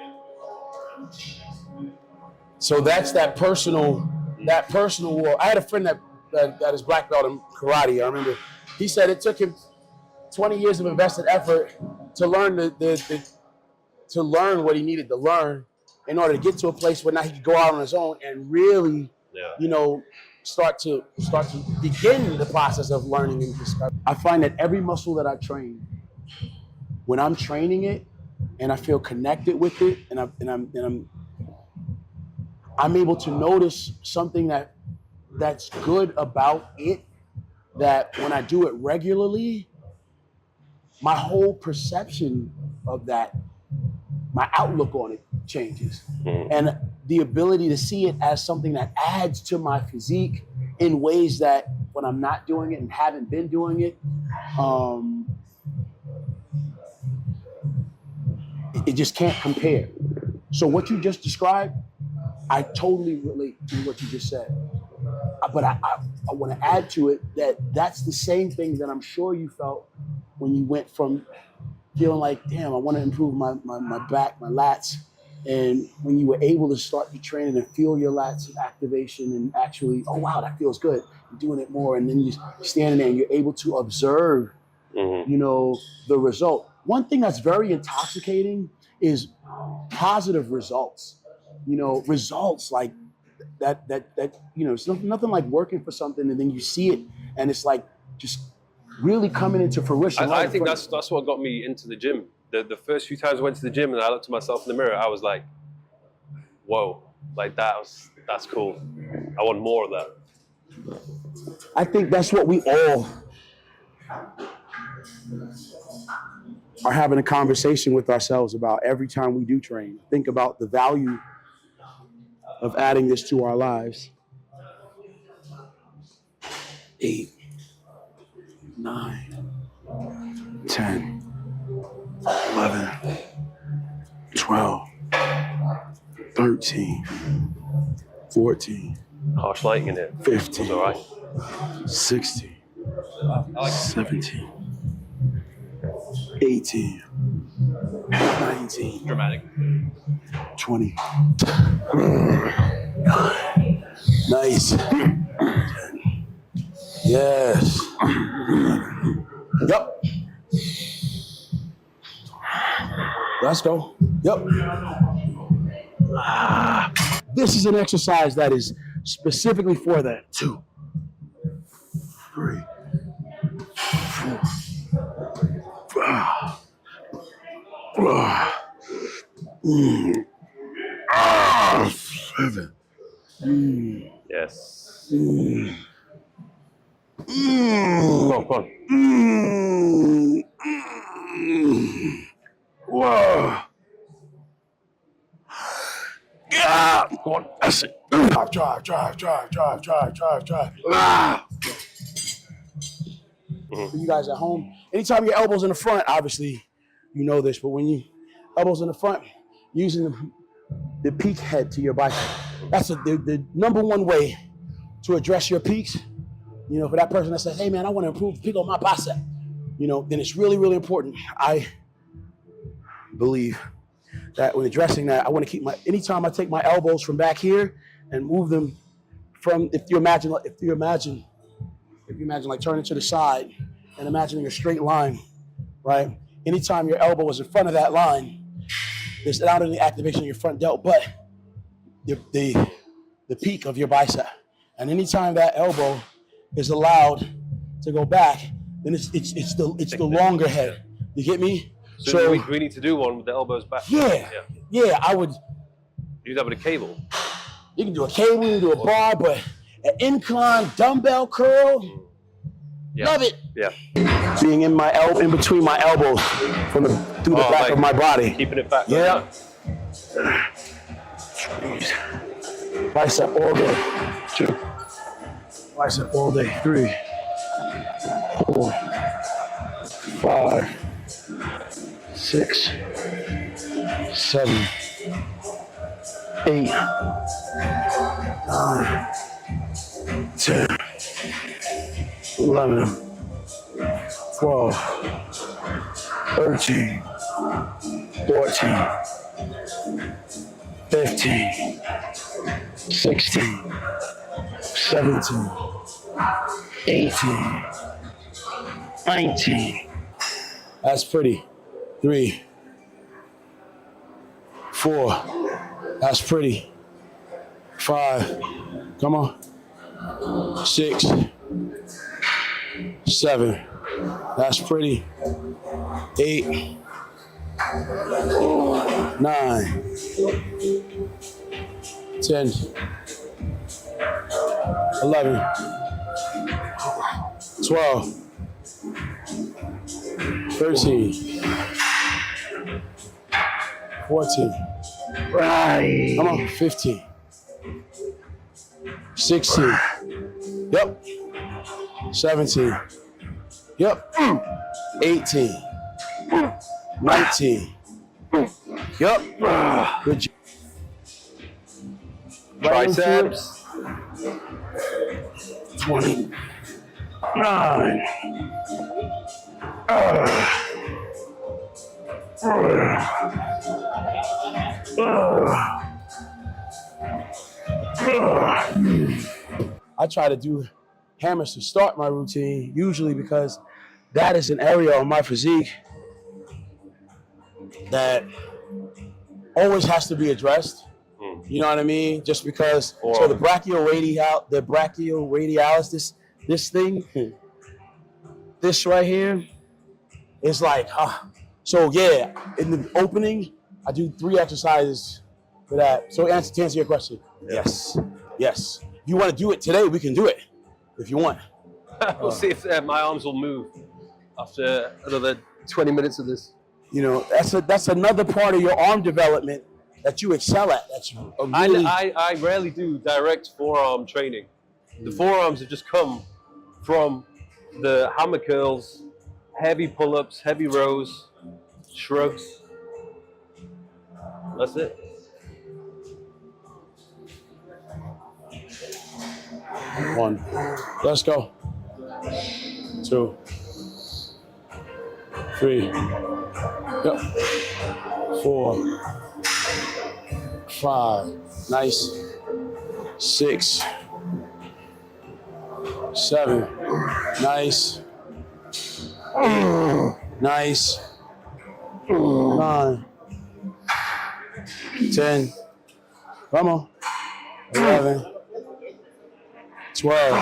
So that's that personal world. I had a friend that is black belt in karate. I remember he said it took him 20 years of invested effort to learn to learn what he needed to learn in order to get to a place where now he could go out on his own and really, start to begin the process of learning and discovery. I find that every muscle that I train, when I'm training it and I feel connected with it, and I'm able to notice something that's good about it, that when I do it regularly, my whole perception of that, my outlook on it changes. And the ability to see it as something that adds to my physique in ways that when I'm not doing it and haven't been doing it, it just can't compare. So what you just described, I totally relate to what you just said. But I want to add to it that's the same thing that I'm sure you felt when you went from feeling like, damn, I want to improve my back, my lats. And when you were able to start your training and feel your lats activation and actually, oh, wow, that feels good. You're doing it more. And then you're standing there and you're able to observe, the result. One thing that's very intoxicating is positive results. Results like that, it's nothing like working for something and then you see it and it's like just really coming into fruition. I think that's what got me into the gym. The first few times I went to the gym and I looked at myself in the mirror, I was like, whoa, like that's cool. I want more of that. I think that's what we all are having a conversation with ourselves about every time we do train. Think about the value of adding this to our lives. 8, 9, 10, 11, 12, 13, 14, Harsh lighting in here. 15, All right. 16, 17, 18, 19, Dramatic. 20. Nice. Yes. Yep. Let's go. Yep. This is an exercise that is specifically for that. 2, 3, 4, 5. 7. Yes. Come on. Whoa. Yeah. Come on. That's it. Drive. For you guys at home, anytime your elbows in the front, obviously you know this, but when you elbows in the front, using the peak head to your bicep. That's the number one way to address your peaks. For that person that says, hey man, I want to improve the peak on my bicep, then it's really, really important. I believe that when addressing that, I want to keep anytime I take my elbows from back here and move them from, if you imagine like turning to the side and imagining a straight line, right? Anytime your elbow is in front of that line, there's not only activation of your front delt, but the peak of your bicep. And anytime that elbow is allowed to go back, then it's the longer head. You get me? So we need to do one with the elbows back. Yeah, I would. Do that with a cable. You can do a cable, you can do a bar, but an incline dumbbell curl, love it. Yeah. Being in between my elbows through the back of my body. Keeping it back. Yeah. Bicep all day. 2. Bicep all day. 3, 4, 5, 6, 7, 8, 9, 10, 11, 12, 13, 14, 15, 16, 17, 18, 19. That's pretty. 3, 4. That's pretty. 5. Come on. 6, 7. That's pretty. 8, 9, 10, 11, 12, 13, 14. Right. Come on, 15, 16. Yep. 17. Yep. 18. 19. Yep. Good job. Triceps. 29. I try to do hammers to start my routine, usually because that is an area of my physique that always has to be addressed. You know what I mean? Just because. So the brachioradialis, this thing, this right here, is like, so yeah, in the opening, I do 3 exercises for that. So to answer your question, yes. If you want to do it today, we can do it if you want. We'll see if my arms will move after another 20 minutes of this. You know, that's another part of your arm development that you excel at. That's really... I rarely do direct forearm training. The forearms have just come from the hammer curls, heavy pull-ups, heavy rows, shrugs. That's it. One. Let's go. 2, 3. Yep. 4, 5. Nice. 6, 7. Nice. 8. Nice. 9. 10. Come on. 11. 12.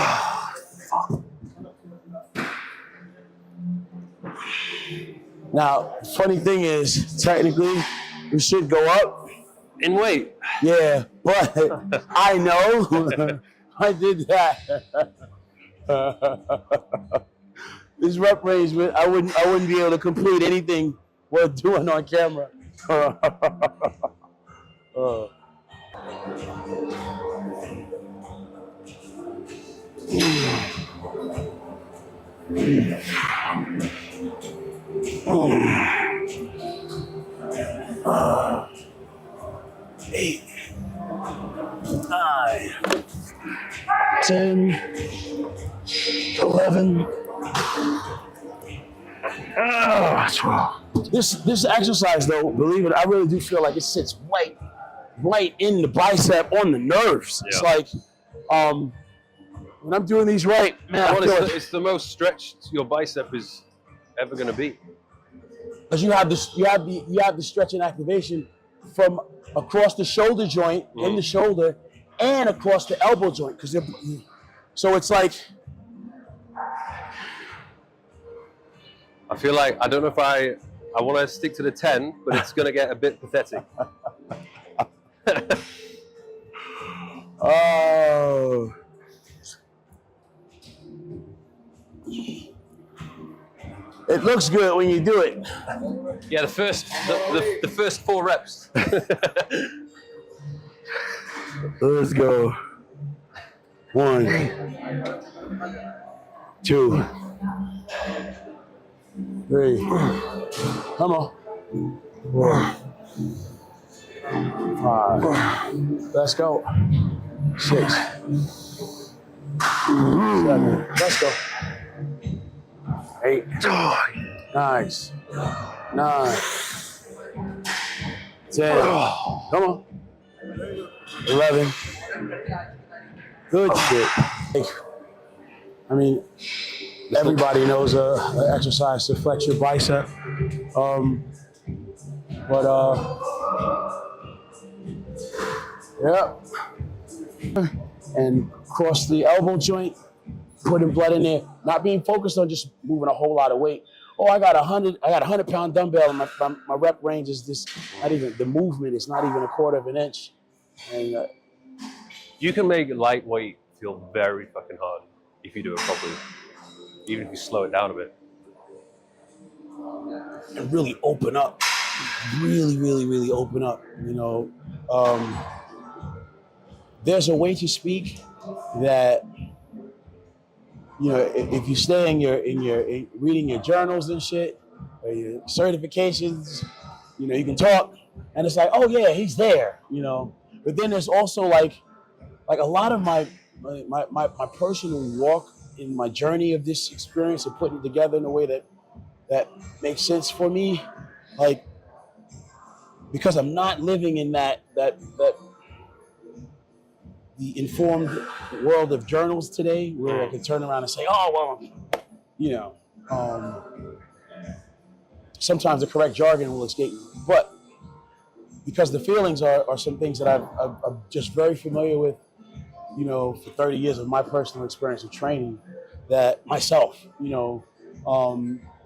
Now, funny thing is, technically, we should go up in weight. Yeah, but I know I did that. This rep range, I wouldn't be able to complete anything worth doing on camera. Eight, 9, 10, 11, 12. This exercise, though, believe it, I really do feel like it sits right in the bicep on the nerves. Yeah. It's like when I'm doing these right, man, it's the most stretched your bicep is ever going to be. Because you have the stretch and activation from across the shoulder joint in the shoulder and across the elbow joint. So it's like, I feel like, I don't know if I want to stick to the 10, but it's going to get a bit pathetic. oh. It looks good when you do it. Yeah, the first 4 reps. Let's go. 1, 2, 3. Come on. 4, 5. Let's go. 6, 7. Let's go. 8. Nice. 9. 10. Come on. 11. Good shit. I mean, everybody knows an exercise to flex your bicep. Yeah. And cross the elbow joint, putting blood in there, not being focused on just moving a whole lot of weight. Oh, I got a 100-pound dumbbell, and my rep range is this. Not even the movement is not even a quarter of an inch. And you can make lightweight feel very fucking hard if you do it properly, even if you slow it down a bit. And really open up, really open up. You know, there's a way to speak that, you know, if you stay in reading your journals and shit, or your certifications, you know, you can talk, and it's like, oh yeah, he's there, you know. But then there's also like a lot of my personal walk in my journey of this experience and putting it together in a way that makes sense for me, like, because I'm not living in that the informed world of journals today, where I can turn around and say, oh, well, you know, sometimes the correct jargon will escape me. But because the feelings are some things that I'm just very familiar with, you know, for 30 years of my personal experience of training, that myself, you know,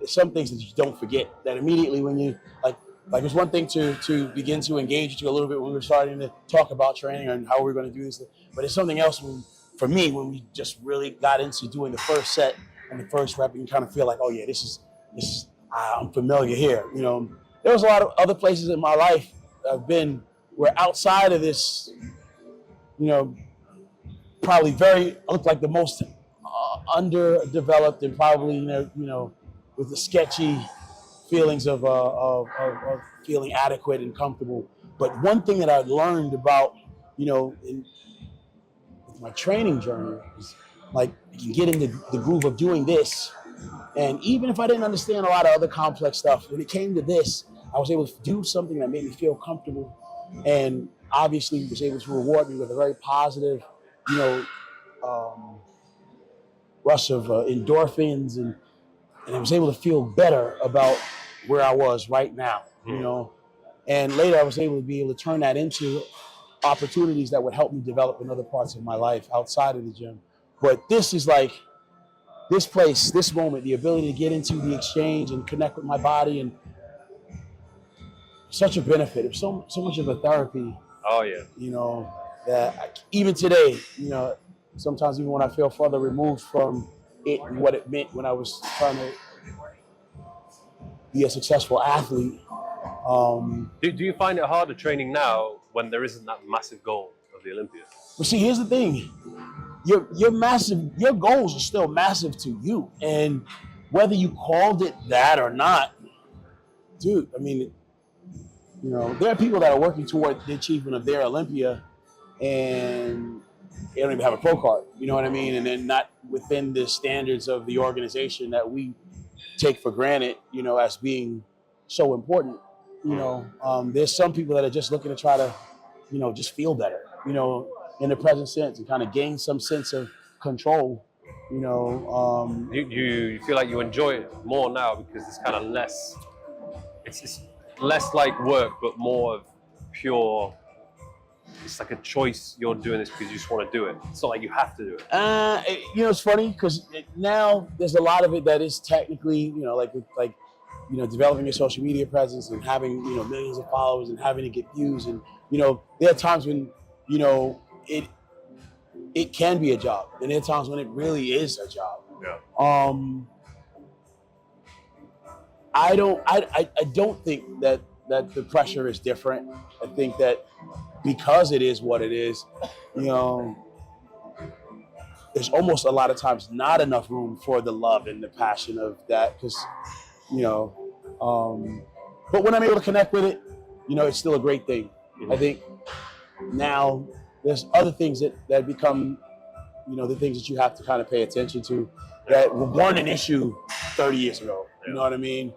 some things that you don't forget, that immediately when you, like it's one thing to begin to engage you a little bit when we were starting to talk about training and how we're going to do this, but it's something else for me when we just really got into doing the first set and the first rep, and you kind of feel like, oh yeah, this is I'm familiar here. You know, there was a lot of other places in my life I've been where outside of this, you know, probably looked like the most underdeveloped and probably, you know, with the sketchy feelings of feeling adequate and comfortable. But one thing that I learned about, you know, with my training journey is, like, you can get into the groove of doing this, and even if I didn't understand a lot of other complex stuff, when it came to this, I was able to do something that made me feel comfortable, and obviously was able to reward me with a very positive, you know, rush of endorphins, and I was able to feel better about where I was right now, you know. And later I was able to turn that into opportunities that would help me develop in other parts of my life outside of the gym. But this is like, this place, this moment, the ability to get into the exchange and connect with my body, and such a benefit. It's so much of a therapy. Oh yeah. You know, that even today, you know, sometimes even when I feel further removed from it and what it meant when I was trying to be a successful athlete. Do you find it harder training now when there isn't that massive goal of the Olympia? But see, here's the thing. Your goals are still massive to you. And whether you called it that or not, dude, I mean, you know, there are people that are working toward the achievement of their Olympia and they don't even have a pro card, you know what I mean? And then not within the standards of the organization that we take for granted, you know, as being so important. You know, there's some people that are just looking to try to, you know, just feel better, you know, in the present sense, and kind of gain some sense of control, you know. You feel like you enjoy it more now because it's kind of less, it's less like work, but more of pure it's like a choice. You're doing this because you just want to do it. It's not like you have to do it. You know, it's funny because now there's a lot of it that is technically, you know, like you know, developing your social media presence and having, you know, millions of followers and having to get views. And, you know, there are times when, you know, it can be a job, and there are times when it really is a job. Yeah. I don't think that the pressure is different. I think that because it is what it is, you know, there's almost a lot of times not enough room for the love and the passion of that, because, you know, but when I'm able to connect with it, you know, it's still a great thing. I think now there's other things that become, you know, the things that you have to kind of pay attention to that weren't an issue 30 years ago. You know what I mean?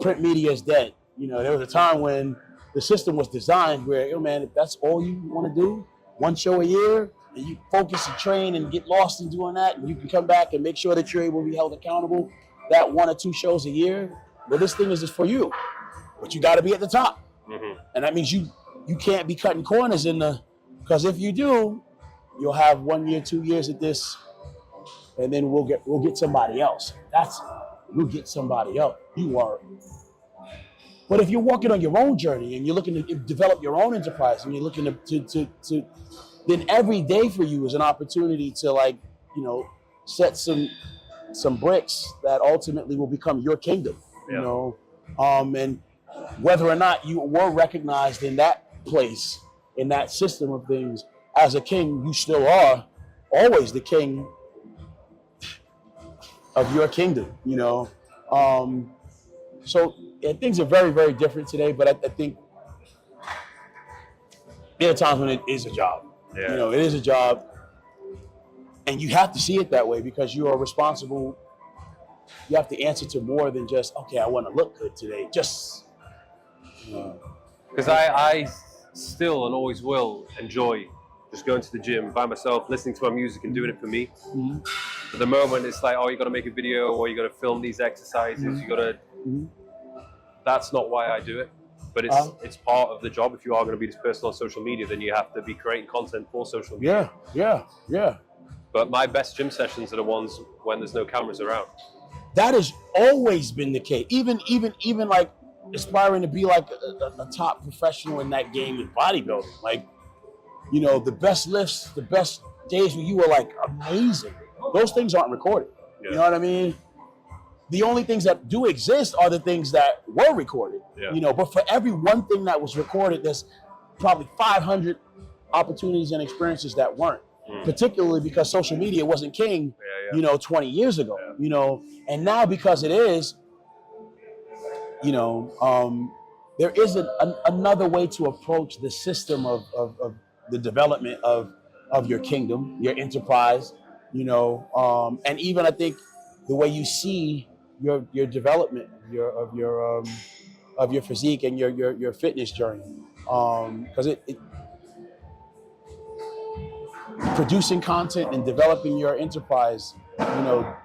Print media is dead. You know, there was a time when the system was designed where, yo, man, if that's all you want to do, one show a year, and you focus and train and get lost in doing that, and you can come back and make sure that you're able to be held accountable, that 1 or 2 shows a year, well, this thing is just for you. But you got to be at the top. And that means you can't be cutting corners because if you do, you'll have 1 year, 2 years at this, and then we'll get somebody else. We'll get somebody else. You are. But if you're walking on your own journey and you're looking to develop your own enterprise and you're looking to then every day for you is an opportunity to, like, you know, set some bricks that ultimately will become your kingdom. You know, and whether or not you were recognized in that place, in that system of things as a king, you still are always the king of your kingdom, you know. So things are very, very different today, but I think there are times when it is a job. You know, it is a job, and you have to see it that way because you are responsible. You have to answer to more than just, okay, I want to look good today. Just, because I still and always will enjoy just going to the gym by myself, listening to my music and doing it for me. At the moment, it's like, oh, you got to make a video, or you got to film these exercises. You got to. That's not why I do it, but it's part of the job. If you are going to be this person on social media, then you have to be creating content for social media. Yeah. But my best gym sessions are the ones when there's no cameras around. That has always been the case. Even like aspiring to be like a top professional in that game in bodybuilding. Like, you know, the best lifts, the best days when you were like amazing. Those things aren't recorded. You know what I mean? The only things that do exist are the things that were recorded. You know, but for every one thing that was recorded, there's probably 500 opportunities and experiences that weren't. Particularly because social media wasn't king, you know, 20 years ago, you know, and now because it is, you know, there is another way to approach the system of the development of your kingdom, your enterprise, you know, and even I think the way you see your development of your physique and your fitness journey, because it producing content and developing your enterprise, you know,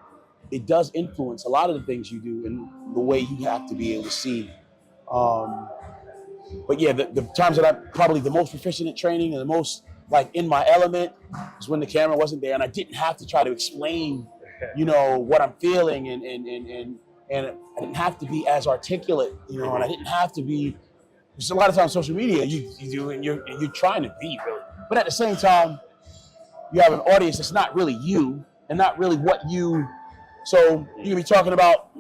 it does influence a lot of the things you do and the way you have to be able to see. But yeah, the times that I'm probably the most proficient at training and the most like in my element is when the camera wasn't there and I didn't have to try to explain, you know, what I'm feeling and I didn't have to be as articulate, you know, and I didn't have to be. There's a lot of times social media you do and you're trying to be really, but at the same time, you have an audience that's not really you and not really what you. So you can be talking about,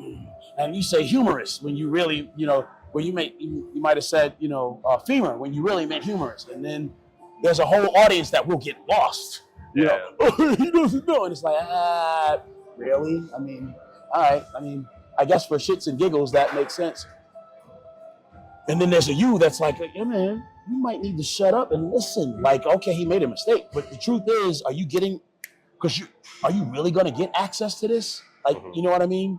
and you say humorous when you really, you know, where you might have said, you know, femur when you really meant humorous, and then there's a whole audience that will get lost. You know, he doesn't know, and it's like, really? I mean, all right. I mean, I guess for shits and giggles that makes sense. And then there's a you that's like, yeah, man, you might need to shut up and listen. Like, okay, he made a mistake, but the truth is, are you really going to get access to this? Like, you know what I mean?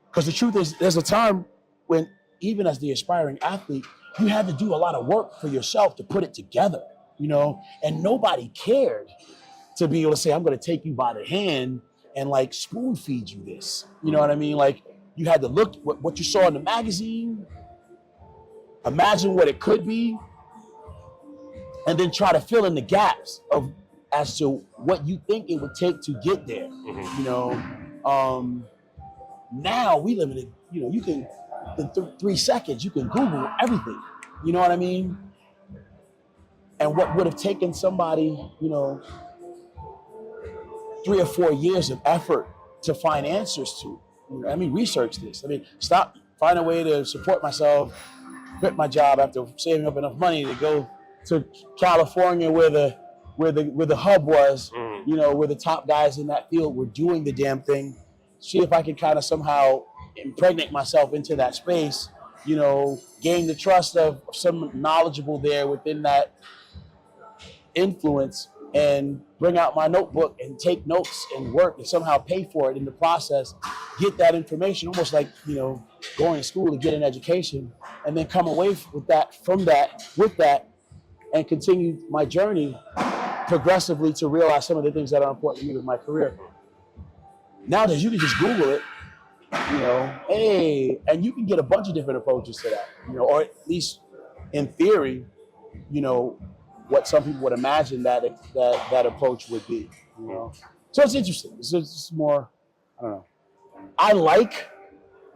Because the truth is, there's a time when, even as the aspiring athlete, you had to do a lot of work for yourself to put it together, you know, and nobody cared to be able to say, I'm going to take you by the hand and like spoon feed you this. You know what I mean? Like, you had to look what you saw in the magazine, imagine what it could be, and then try to fill in the gaps of as to what you think it would take to get there. You know, now we live in a, you know, you can in 3 seconds you can Google everything. You know what I mean? And what would have taken somebody, you know, 3 or 4 years of effort to find answers to. I mean, research this. I mean, find a way to support myself, quit my job after saving up enough money to go to California where the hub was, you know, where the top guys in that field were doing the damn thing. See if I could kind of somehow impregnate myself into that space, you know, gain the trust of some knowledgeable there within that influence, and bring out my notebook and take notes and work and somehow pay for it in the process, get that information, almost like, you know, going to school to get an education, and then come away with that, and continue my journey progressively to realize some of the things that are important to me with my career. Nowadays, you can just Google it, you know, hey, and you can get a bunch of different approaches to that, you know, or at least in theory, you know, what some people would imagine that approach would be, you know. So it's interesting. It's just more, I don't know. I like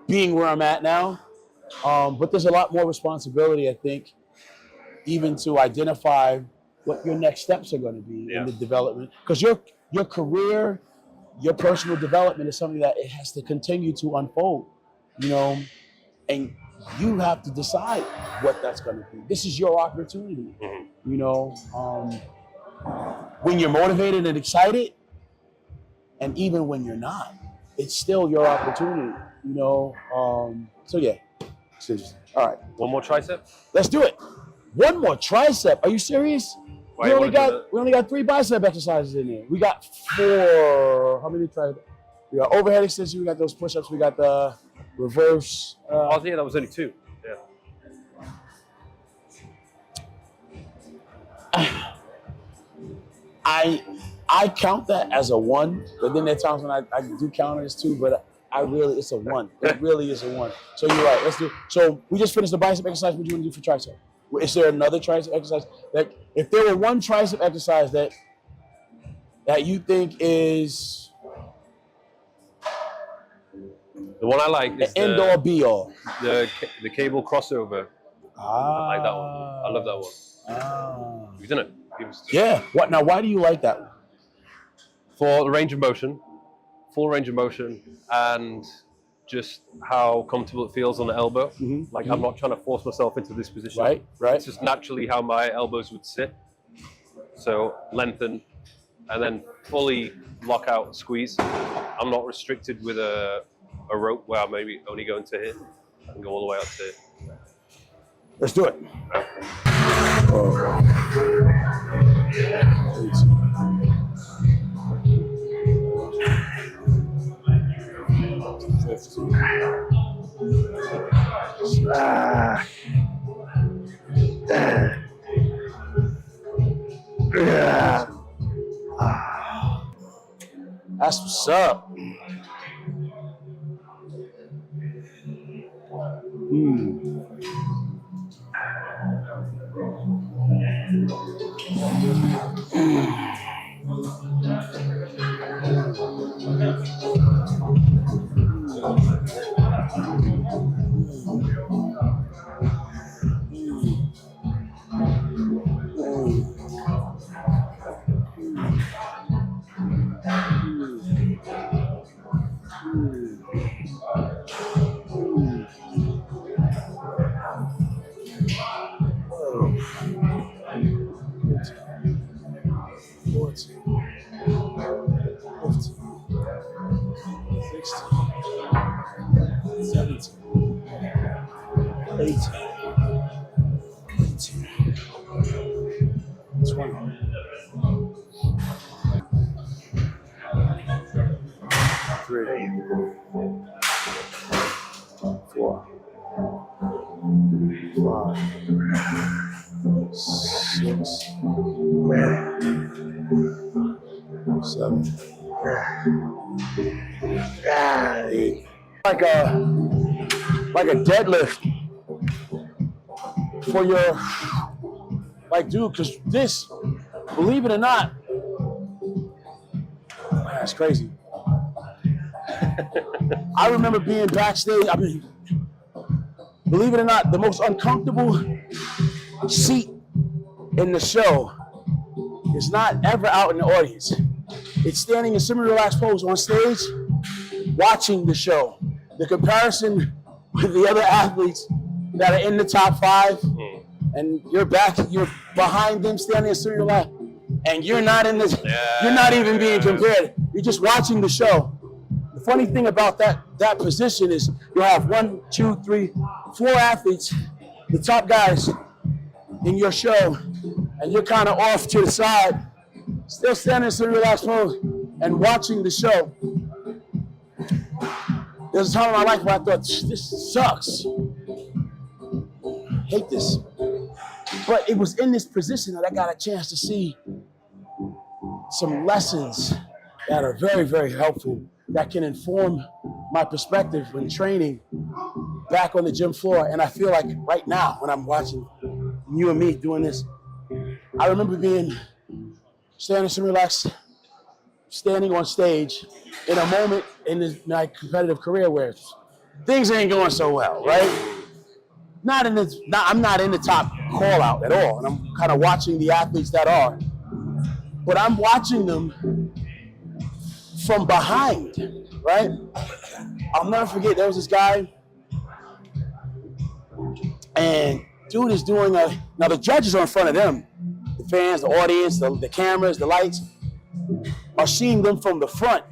being where I'm at now, but there's a lot more responsibility, I think, even to identify what your next steps are going to be in the development. Because your career, your personal development is something that it has to continue to unfold, you know, and you have to decide what that's going to be. This is your opportunity, you know. When you're motivated and excited, and even when you're not, it's still your opportunity, you know. So yeah, it's interesting. All right, One more tricep? let's do it. One more tricep. Are you serious? Why We you only wanna do got 3 bicep exercises in there. We got 4. How many triceps? We got overhead extension. We got those push-ups. We got the reverse. Oh, yeah, that was only 2. Yeah. I count that as a 1, but then there are times when I do count it as 2, but it's a 1. It really is a 1. So you're right. Let's do. So we just finished the bicep exercise. What do you want to do for tricep? Is there another tricep exercise that, if there were one tricep exercise that you think is The one I like is the end all be all? the cable crossover. I like that one. I love that one. You've done it. Yeah. What now? Why do you like that one? For the range of motion, full range of motion, and just how comfortable it feels on the elbow. Like I'm not trying to force myself into this position. Right. It's just naturally how my elbows would sit. So lengthen, and then fully lock out and squeeze. I'm not restricted with a rope where I'm maybe only going to here. I can go all the way up to here. Let's do it. That's what's up. Like a deadlift for your Like, dude, because this, believe it or not, man, that's crazy. I remember being backstage. I mean, believe it or not, the most uncomfortable seat in the show is not ever out in the audience. It's standing in semi-relaxed pose on stage, watching the show. The comparison with the other athletes that are in the top 5, and you're behind them standing in semi-relaxed, and you're not in this. You're not even being compared. You're just watching the show. The funny thing about that position is you'll have 1, 2, 3, 4 athletes, the top guys in your show, and you're kind of off to the side, still standing in some relaxed pose and watching the show. There's a time in my life where I thought, this sucks. Hate this. But it was in this position that I got a chance to see some lessons that are very, very helpful, that can inform my perspective when training back on the gym floor. And I feel like right now, when I'm watching you and me doing this, I remember standing semi-relaxed, standing on stage in a moment in my competitive career where things ain't going so well, right? I'm not in the top call out at all, and I'm kind of watching the athletes that are, but I'm watching them from behind, right? I'll never forget, there was this guy, and dude is doing now the judges are in front of them, the fans, the audience, the cameras, the lights are seeing them from the front,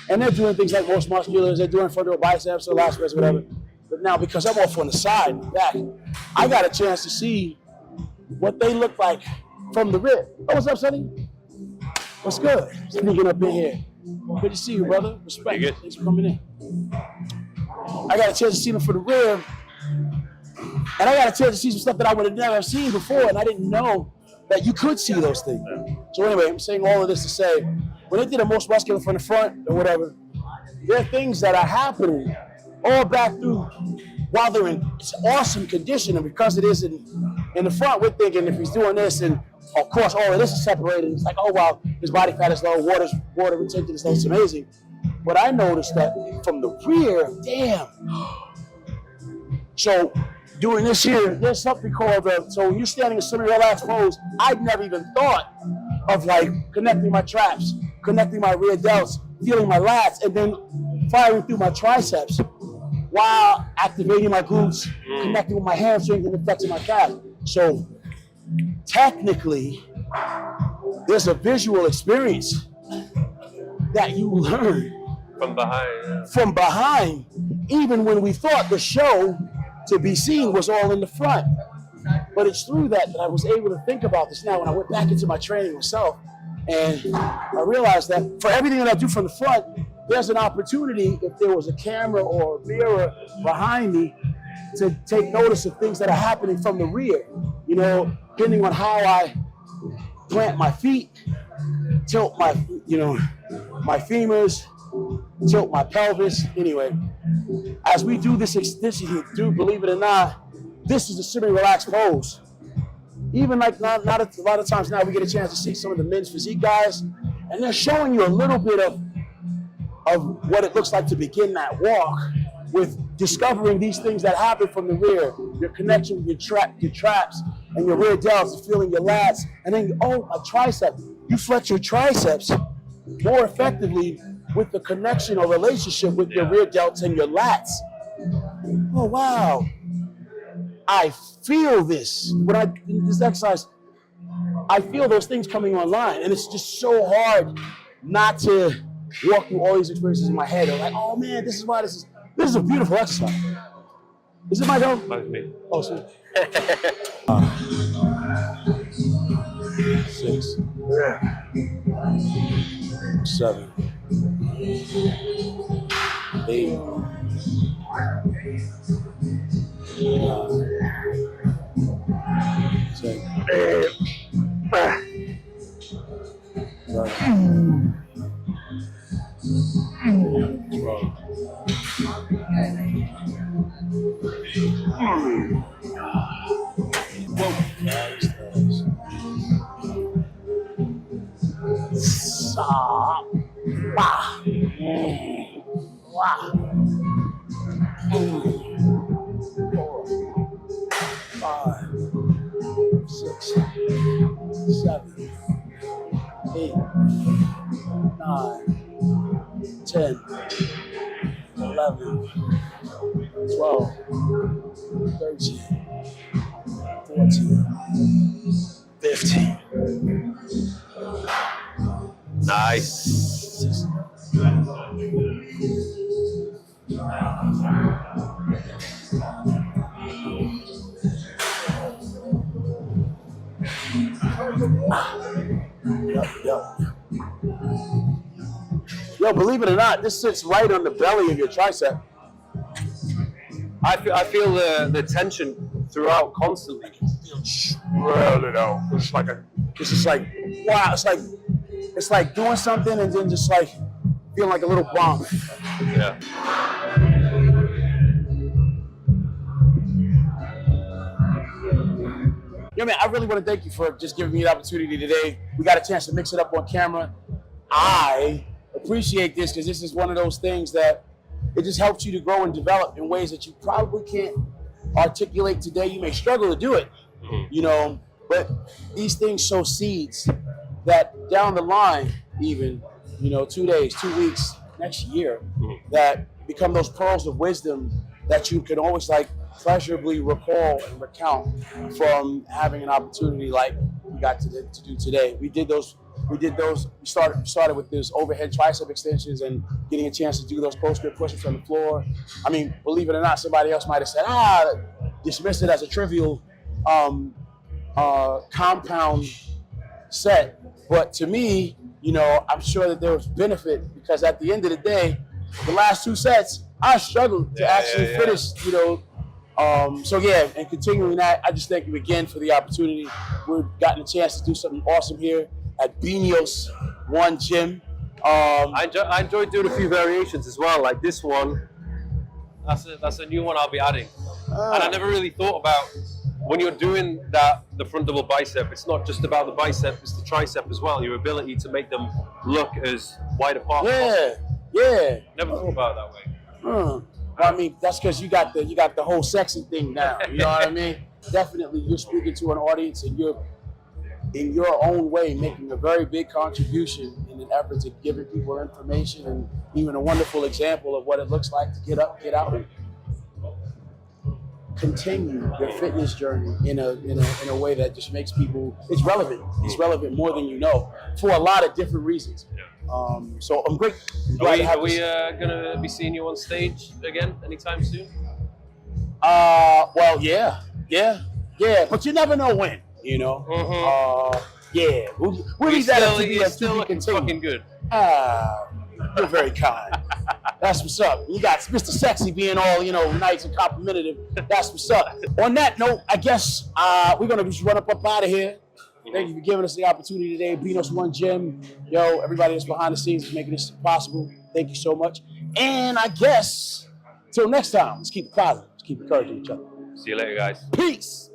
and they're doing things like most musculars, they're doing front door biceps or last press, whatever. But now, because I'm off on the side and back, I got a chance to see what they look like from the rear. Oh, what's up, Sonny? What's good? Sneaking up in here. Good to see you, brother. Respect. Thanks for coming in. I got a chance to see them from the rear, and I got a chance to see some stuff that I would have never seen before, and I didn't know that you could see those things. So anyway, I'm saying all of this to say, when they did a most muscular from the front or whatever, there are things that are happening all back through while they're in awesome condition, and because it is in the front, we're thinking if he's doing this, and of course all of this is separated, it's like, oh wow, his body fat is low, water retention is low, it's amazing. But I noticed that from the rear, damn. So doing this here, there's something called, so when you're standing in semi-relaxed pose, I'd never even thought of like connecting my traps, connecting my rear delts, feeling my lats, and then firing through my triceps while activating my glutes, connecting with my hamstrings and flexing my calf. So technically, there's a visual experience that you learn from behind, even when we thought the show to be seen was all in the front. But it's through that I was able to think about this now when I went back into my training myself. And I realized that for everything that I do from the front, there's an opportunity, if there was a camera or a mirror behind me, to take notice of things that are happening from the rear. You know, depending on how I plant my feet, tilt my femurs, tilt my pelvis. Anyway, as we do this, believe it or not, this is a semi-relaxed pose. Even like not a lot of times now we get a chance to see some of the men's physique guys, and they're showing you a little bit of what it looks like to begin that walk with discovering these things that happen from the rear, your connection with your traps and your rear delts, feeling your lats, and then, oh, a tricep. You flex your triceps more effectively with the connection or relationship with your rear delts and your lats. Oh, wow. I feel this. When I do this exercise, I feel those things coming online, and it's just so hard not to walk through all these experiences in my head. I'm like, oh man, this is a beautiful exercise. Is it my go? That's me. Oh, sweet. 6, 7, 8, 10, 12. 12, 13, 14, 15. Nice. Yo, believe it or not, this sits right on the belly of your tricep. I feel the tension throughout constantly. Well, you know, it's just like, wow, it's like doing something and then just like feeling like a little bomb. Yeah. Yo, man, I really want to thank you for just giving me the opportunity today. We got a chance to mix it up on camera. I appreciate this because this is one of those things that it just helps you to grow and develop in ways that you probably can't articulate today. You may struggle to do it, you know, but these things sow seeds that down the line, even, you know, 2 days, 2 weeks, next year, that become those pearls of wisdom that you can always like pleasurably recall and recount from having an opportunity like we got to do today. We started with those overhead tricep extensions and getting a chance to do those post-grip push-ups on the floor. I mean, believe it or not, somebody else might have said, dismiss it as a trivial compound set. But to me, you know, I'm sure that there was benefit because at the end of the day, the last 2 sets, I struggled to actually finish, you know. So yeah, and continuing that, I just thank you again for the opportunity. We've gotten a chance to do something awesome here at Binios One Gym. I enjoyed doing a few variations as well, like this one. That's a new one I'll be adding. And I never really thought about when you're doing that, the front double bicep, it's not just about the bicep, it's the tricep as well. Your ability to make them look as wide apart as possible. Yeah. Never thought about it that way. Well, I mean, that's because you got the whole sexy thing down. You know what I mean? Definitely, you're speaking to an audience, and you're in your own way making a very big contribution in an effort to giving people information and even a wonderful example of what it looks like to get up, get out, and continue your fitness journey in a way that just makes people. It's relevant. It's relevant more than you know for a lot of different reasons. So I'm great. Are we gonna be seeing you on stage again anytime soon? Well, yeah. But you never know when. You know. Yeah. We'll leave that up to You're still be looking continued. fucking good. You're very kind. That's what's up. You got Mr. Sexy being all, you know, nice and complimentary. That's what's up. On that note, I guess we're gonna just run up out of here. Thank you for giving us the opportunity today. Binios One Gym. Yo, everybody that's behind the scenes is making this possible. Thank you so much. And I guess till next time, let's keep it positive. Let's keep encouraging each other. See you later, guys. Peace.